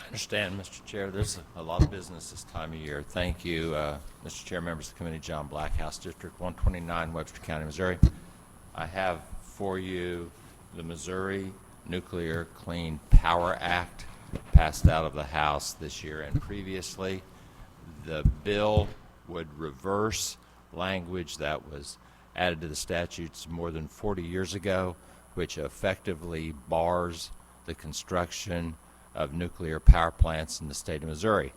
I understand, Mr. Chair. There's a lot of business this time of year. Thank you, Mr. Chair, members of the committee. John Black, House District 129, Webster County, Missouri. I have for you the Missouri Nuclear Clean Power Act passed out of the House this year and previously. The bill would reverse language that was added to the statutes more than 40 years ago, which effectively bars the construction of nuclear power plants in the state of Missouri.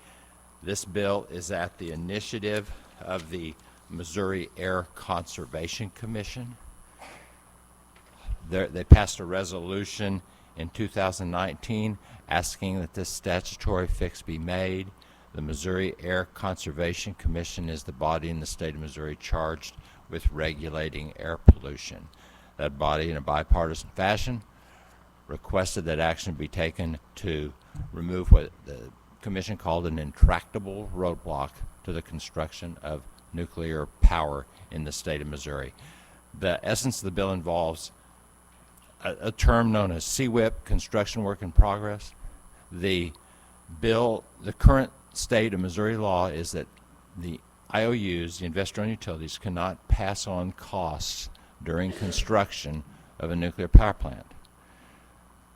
This bill is at the initiative of the Missouri Air Conservation Commission. They passed a resolution in 2019 asking that this statutory fix be made. The Missouri Air Conservation Commission is the body in the state of Missouri charged with regulating air pollution. That body, in a bipartisan fashion, requested that action be taken to remove what the commission called an intractable roadblock to the construction of nuclear power in the state of Missouri. The essence of the bill involves a term known as CWIP, construction work in progress. The current state of Missouri law is that the IOUs, the investor-owned utilities, cannot pass on costs during construction of a nuclear power plant.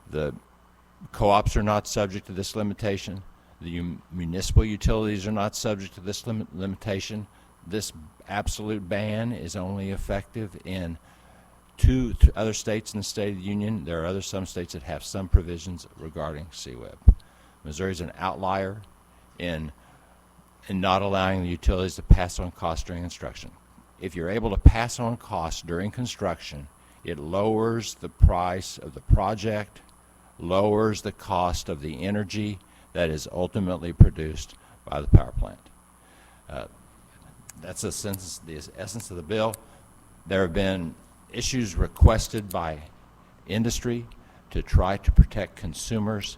The co-ops are not subject to this limitation. The municipal utilities are not subject to this limitation. This absolute ban is only effective in two other states in the state of the union. There are some states that have some provisions regarding CWIP. Missouri is an outlier in not allowing the utilities to pass on costs during construction. If you're able to pass on costs during construction, it lowers the price of the project, lowers the cost of the energy that is ultimately produced by the power plant. That's the essence of the bill. There have been issues requested by industry to try to protect consumers,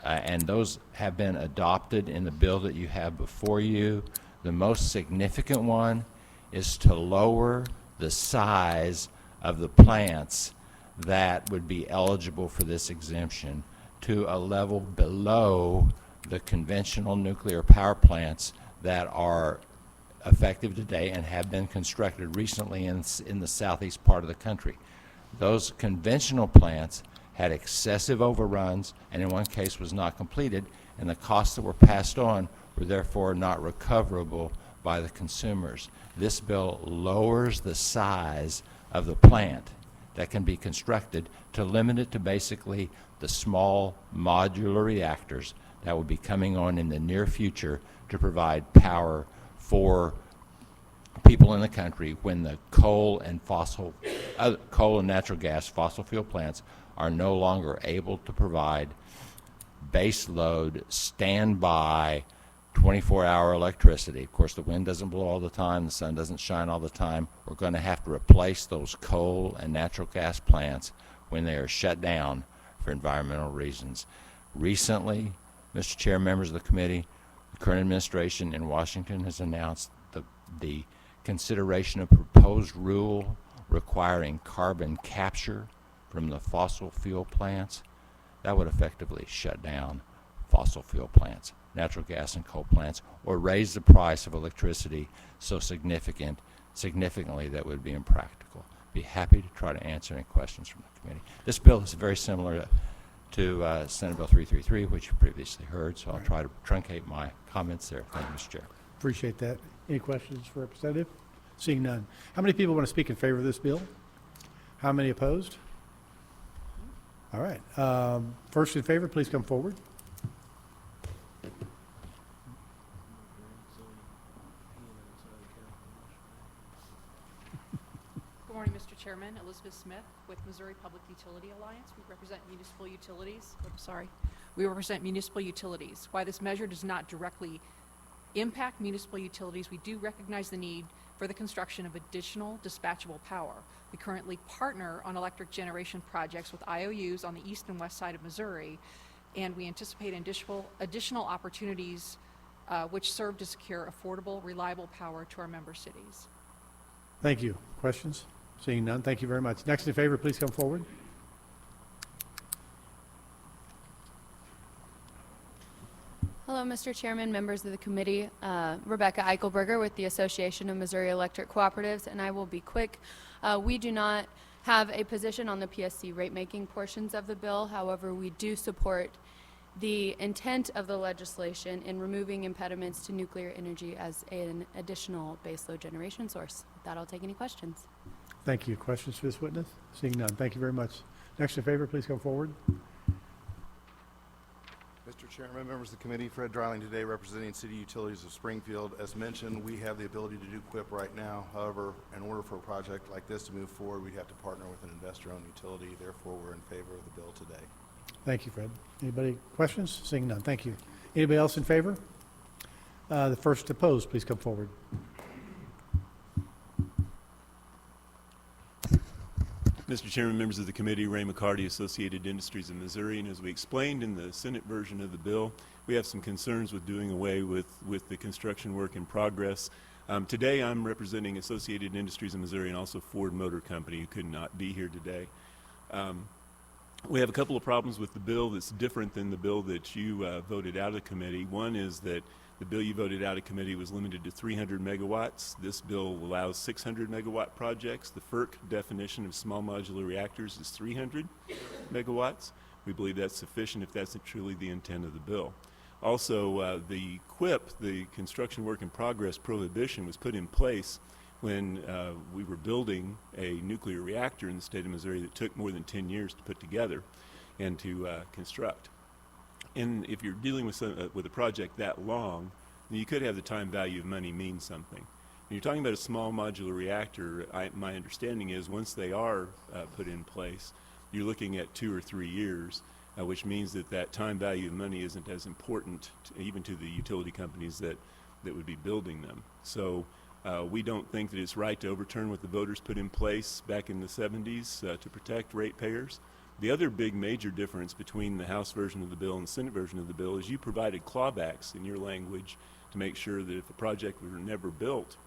and those have been adopted in the bill that you have before you. The most significant one is to lower the size of the plants that would be eligible for this exemption to a level below the conventional nuclear power plants that are effective today and have been constructed recently in the southeast part of the country. Those conventional plants had excessive overruns and in one case was not completed, and the costs that were passed on were therefore not recoverable by the consumers. This bill lowers the size of the plant that can be constructed to limit it to basically the small modular reactors that will be coming on in the near future to provide power for people in the country when the coal and natural gas fossil fuel plants are no longer able to provide base load, standby, 24-hour electricity. Of course, the wind doesn't blow all the time, the sun doesn't shine all the time. We're going to have to replace those coal and natural gas plants when they are shut down for environmental reasons. Recently, Mr. Chair, members of the committee, the current administration in Washington has announced the consideration of proposed rule requiring carbon capture from the fossil fuel plants. That would effectively shut down fossil fuel plants, natural gas and coal plants, or raise the price of electricity so significantly that would be impractical. Be happy to try to answer any questions from the committee. This bill is very similar to Senate Bill 333, which you previously heard, so I'll try to truncate my comments there. Thank you, Mr. Chair. Appreciate that. Any questions for Representative? Seeing none. How many people want to speak in favor of this bill? How many opposed? All right. First in favor, please come forward. Good morning, Mr. Chairman. Elizabeth Smith with Missouri Public Utility Alliance. We represent municipal utilities. We represent municipal utilities. While this measure does not directly impact municipal utilities, we do recognize the need for the construction of additional dispatchable power. We currently partner on electric generation projects with IOUs on the east and west side of Missouri, and we anticipate additional opportunities which serve to secure affordable, reliable power to our member cities. Thank you. Questions? Seeing none, thank you very much. Next in favor, please come forward. Hello, Mr. Chairman, members of the committee. Rebecca Eichelberger with the Association of Missouri Electric Cooperatives, and I will be quick. We do not have a position on the PSC rate-making portions of the bill. However, we do support the intent of the legislation in removing impediments to nuclear energy as an additional baseload generation source. With that, I'll take any questions. Thank you. Questions for this witness? Seeing none. Thank you very much. Next in favor, please come forward. Mr. Chairman, members of the committee, Fred Dreiling today representing City Utilities of Springfield. As mentioned, we have the ability to do QIP right now. However, in order for a project like this to move forward, we'd have to partner with an investor-owned utility. Therefore, we're in favor of the bill today. Thank you, Fred. Anybody questions? Seeing none. Thank you. Anybody else in favor? The first opposed, please come forward. Mr. Chairman, members of the committee, Ray McCarty, Associated Industries of Missouri, and as we explained in the Senate version of the bill, we have some concerns with doing away with the construction work in progress. Today I'm representing Associated Industries of Missouri and also Ford Motor Company, who could not be here today. We have a couple of problems with the bill that's different than the bill that you voted out of committee. One is that the bill you voted out of committee was limited to 300 megawatts. This bill allows 600 megawatt projects. The FERC definition of small modular reactors is 300 megawatts. We believe that's sufficient if that's truly the intent of the bill. Also, the QIP, the construction work in progress prohibition, was put in place when we were building a nuclear reactor in the state of Missouri that took more than 10 years to put together and to construct. And if you're dealing with a project that long, then you could have the time value of money mean something. When you're talking about a small modular reactor, my understanding is once they are put in place, you're looking at 2 or 3 years, which means that time value of money isn't as important even to the utility companies that would be building them. So we don't think that it's right to overturn what the voters put in place back in the 70s to protect ratepayers. The other big major difference between the House version of the bill and the Senate version of the bill is you provided clawbacks in your language to make sure that if a project were never built,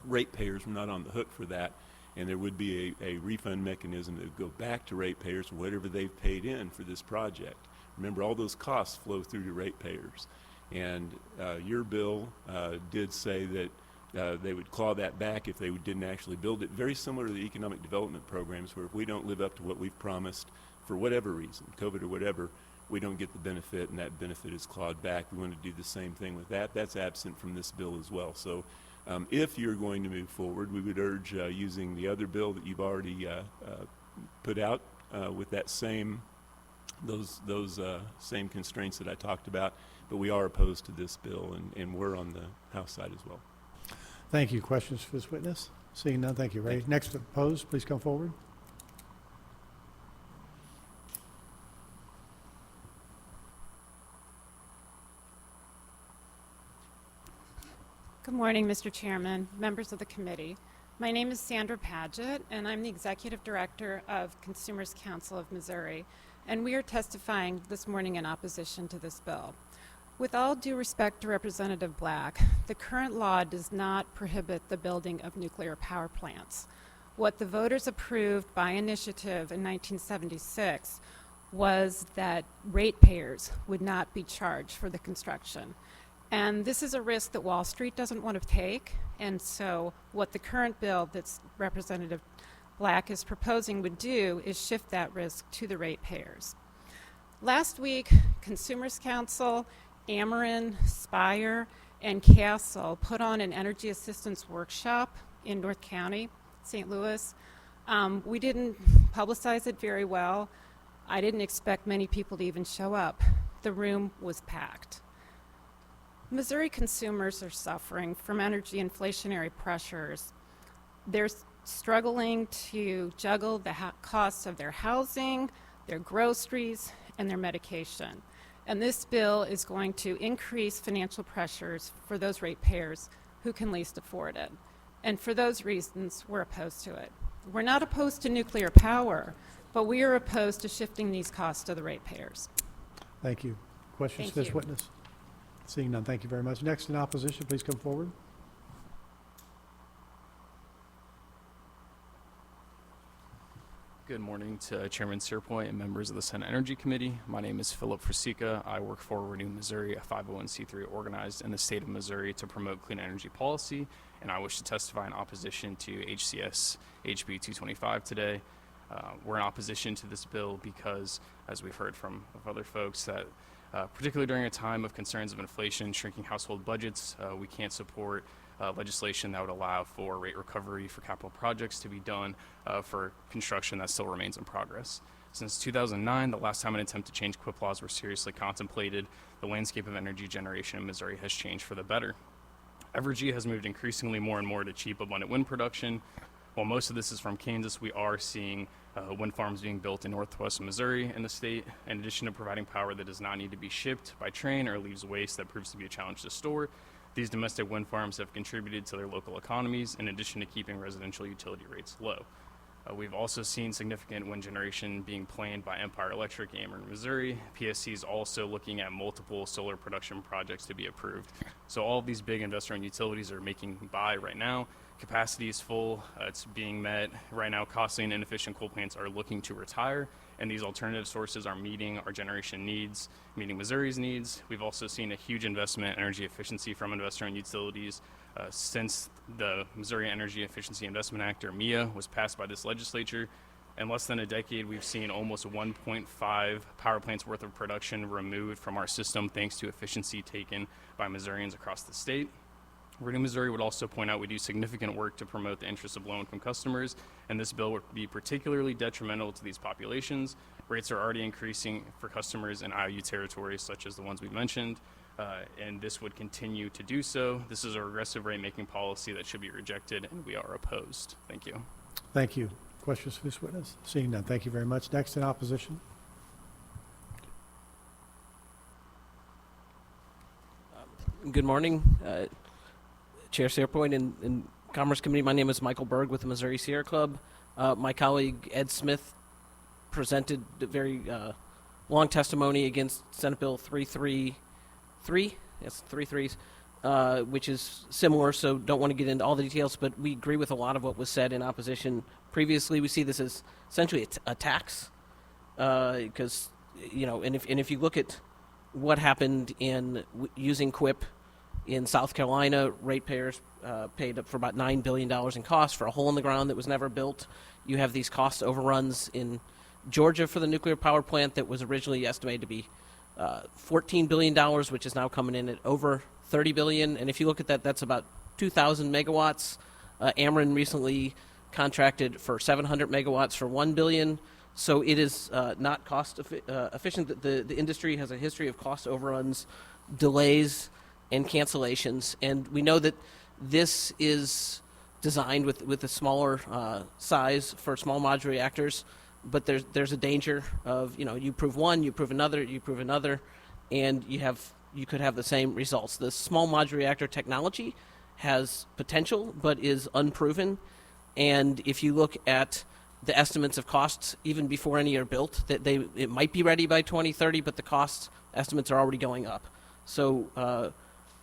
ratepayers were not on the hook for that, and there would be a refund mechanism that would go back to ratepayers for whatever they've paid in for this project. Remember, all those costs flow through to ratepayers. And your bill did say that they would claw that back if they didn't actually build it, very similar to the economic development programs, where if we don't live up to what we've promised for whatever reason, COVID or whatever, we don't get the benefit, and that benefit is clawed back. We want to do the same thing with that. That's absent from this bill as well. So if you're going to move forward, we would urge using the other bill that you've already put out with that those same constraints that I talked about, but we are opposed to this bill, and we're on the House side as well. Thank you. Questions for this witness? Seeing none, thank you, Ray. Next opposed, please come forward. Good morning, Mr. Chairman, members of the committee. My name is Sandra Paget, and I'm the Executive Director of Consumers Council of Missouri, and we are testifying this morning in opposition to this bill. With all due respect to Representative Black, the current law does not prohibit the building of nuclear power plants. What the voters approved by initiative in 1976 was that ratepayers would not be charged for the construction. And this is a risk that Wall Street doesn't want to take, and so what the current bill that Representative Black is proposing would do is shift that risk to the ratepayers. Last week, Consumers Council, Ameren, Spire, and Castle put on an energy assistance workshop in North County, St. Louis. We didn't publicize it very well. I didn't expect many people to even show up. The room was packed. Missouri consumers are suffering from energy inflationary pressures. They're struggling to juggle the costs of their housing, their groceries, and their medication. And this bill is going to increase financial pressures for those ratepayers who can least afford it. And for those reasons, we're opposed to it. We're not opposed to nuclear power, but we are opposed to shifting these costs to the ratepayers. Thank you. Questions for this witness? Seeing none, thank you very much. Next in opposition, please come forward. Good morning to Chairman Cierpiot and members of the Senate Energy Committee. My name is Philip Frasica. I work for Renew Missouri, a 501c3 organized in the state of Missouri to promote clean energy policy, and I wish to testify in opposition to HCS HB225 today. We're in opposition to this bill because, as we've heard from other folks, that particularly during a time of concerns of inflation, shrinking household budgets, we can't support legislation that would allow for rate recovery for capital projects to be done for construction that still remains in progress. Since 2009, the last time an attempt to change QIP laws were seriously contemplated, the landscape of energy generation in Missouri has changed for the better. Evergy has moved increasingly more and more to cheap, abundant wind production. While most of this is from Kansas, we are seeing wind farms being built in northwest Missouri in the state, in addition to providing power that does not need to be shipped by train or leaves waste that proves to be a challenge to store. These domestic wind farms have contributed to their local economies, in addition to keeping residential utility rates low. We've also seen significant wind generation being planned by Empire Electric, Ameren, Missouri. PSC is also looking at multiple solar production projects to be approved. So all of these big investor-owned utilities are making buy right now. Capacity is full. It's being met. Right now, costly and inefficient coal plants are looking to retire, and these alternative sources are meeting our generation needs, meeting Missouri's needs. We've also seen a huge investment in energy efficiency from investor-owned utilities. Since the Missouri Energy Efficiency Investment Act, or MEA, was passed by this legislature, in less than a decade, we've seen almost 1.5 power plants worth of production removed from our system thanks to efficiency taken by Missourians across the state. Renew Missouri would also point out we do significant work to promote the interests of low-income customers, and this bill would be particularly detrimental to these populations. Rates are already increasing for customers in IOU territories such as the ones we mentioned, and this would continue to do so. This is a regressive rate-making policy that should be rejected, and we are opposed. Thank you. Thank you. Questions for this witness? Seeing none, thank you very much. Next in opposition. Good morning, Chair Cierpiot and Commerce Committee. My name is Michael Berg with the Missouri Sierra Club. My colleague Ed Smith presented a very long testimony against Senate Bill 333, yes, 3 3s, which is similar, so don't want to get into all the details, but we agree with a lot of what was said in opposition previously. We see this as essentially a tax, because, you know, and if you look at what happened in using QIP in South Carolina, ratepayers paid up for about $9 billion in costs for a hole in the ground that was never built. You have these cost overruns in Georgia for the nuclear power plant that was originally estimated to be $14 billion, which is now coming in at over $30 billion. And if you look at that, that's about 2,000 megawatts. Ameren recently contracted for 700 megawatts for $1 billion. So it is not cost efficient. The industry has a history of cost overruns, delays, and cancellations. And we know that this is designed with a smaller size for small modular reactors, but there's a danger of, you know, you prove one, you prove another, and you could have the same results. The small modular reactor technology has potential, but is unproven. And if you look at the estimates of costs, even before any are built, that it might be ready by 2030, but the cost estimates are already going up. So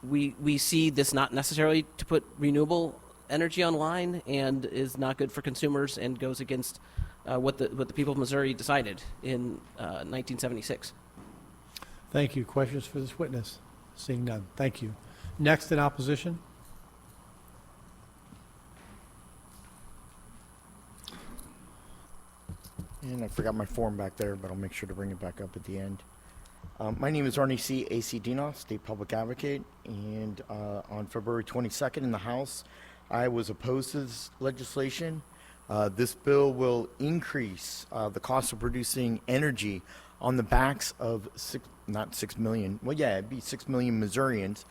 we see this not necessarily to put renewable energy online, and is not good for consumers, and goes against what the people of Missouri decided in 1976. Thank you. Questions for this witness? Seeing none. Thank you. Next in opposition. And I forgot my form back there, but I'll make sure to bring it back up at the end. My name is Arnie C. A.C. Dinoff, State Public Advocate, and on February 22nd in the House, I was opposed to this legislation. This bill will increase the cost of producing energy on the backs of 6 million, it'd be 6 million Missourians.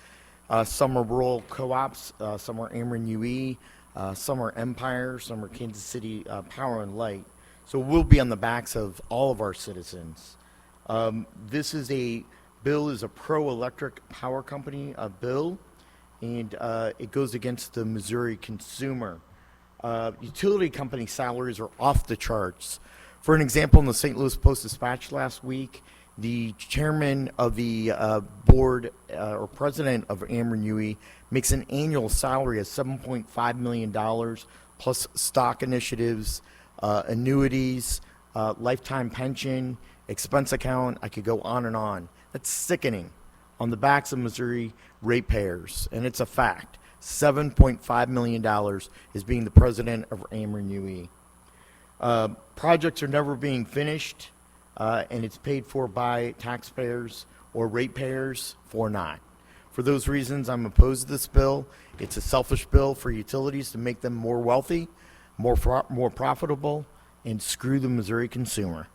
Some are rural co-ops, some are Ameren UE, some are Empire, some are Kansas City Power and Light. So we'll be on the backs of all of our citizens. This is a pro-electric power company bill, and it goes against the Missouri consumer. Utility company salaries are off the charts. For an example, in the St. Louis Post-Dispatch last week, the chairman of the board or president of Ameren UE makes an annual salary of $7.5 million plus stock initiatives, annuities, lifetime pension, expense account. I could go on and on. That's sickening on the backs of Missouri ratepayers, and it's a fact. $7.5 million is being the president of Ameren UE. Projects are never being finished, and it's paid for by taxpayers or ratepayers for not. For those reasons, I'm opposed to this bill. It's a selfish bill for utilities to make them more wealthy, more profitable, and screw the Missouri consumer.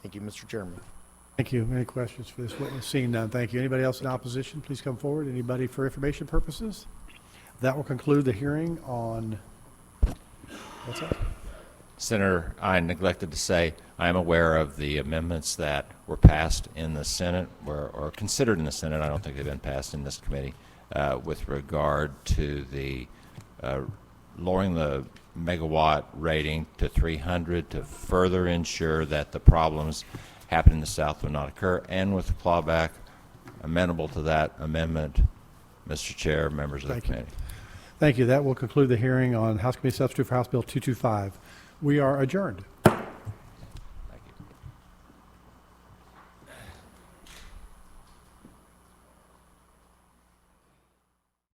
Thank you, Mr. Chairman. Thank you. Any questions for this witness? Seeing none, thank you. Anybody else in opposition, please come forward. Anybody for information purposes? That will conclude the hearing on, what's that? Senator, I neglected to say, I am aware of the amendments that were passed in the Senate, or considered in the Senate. I don't think they've been passed in this committee, with regard to the lowering the megawatt rating to 300 to further ensure that the problems happening in the South will not occur, and with the clawback amenable to that amendment, Mr. Chair, members of the committee. Thank you. That will conclude the hearing on House Committee Substitute for House Bill 225. We are adjourned.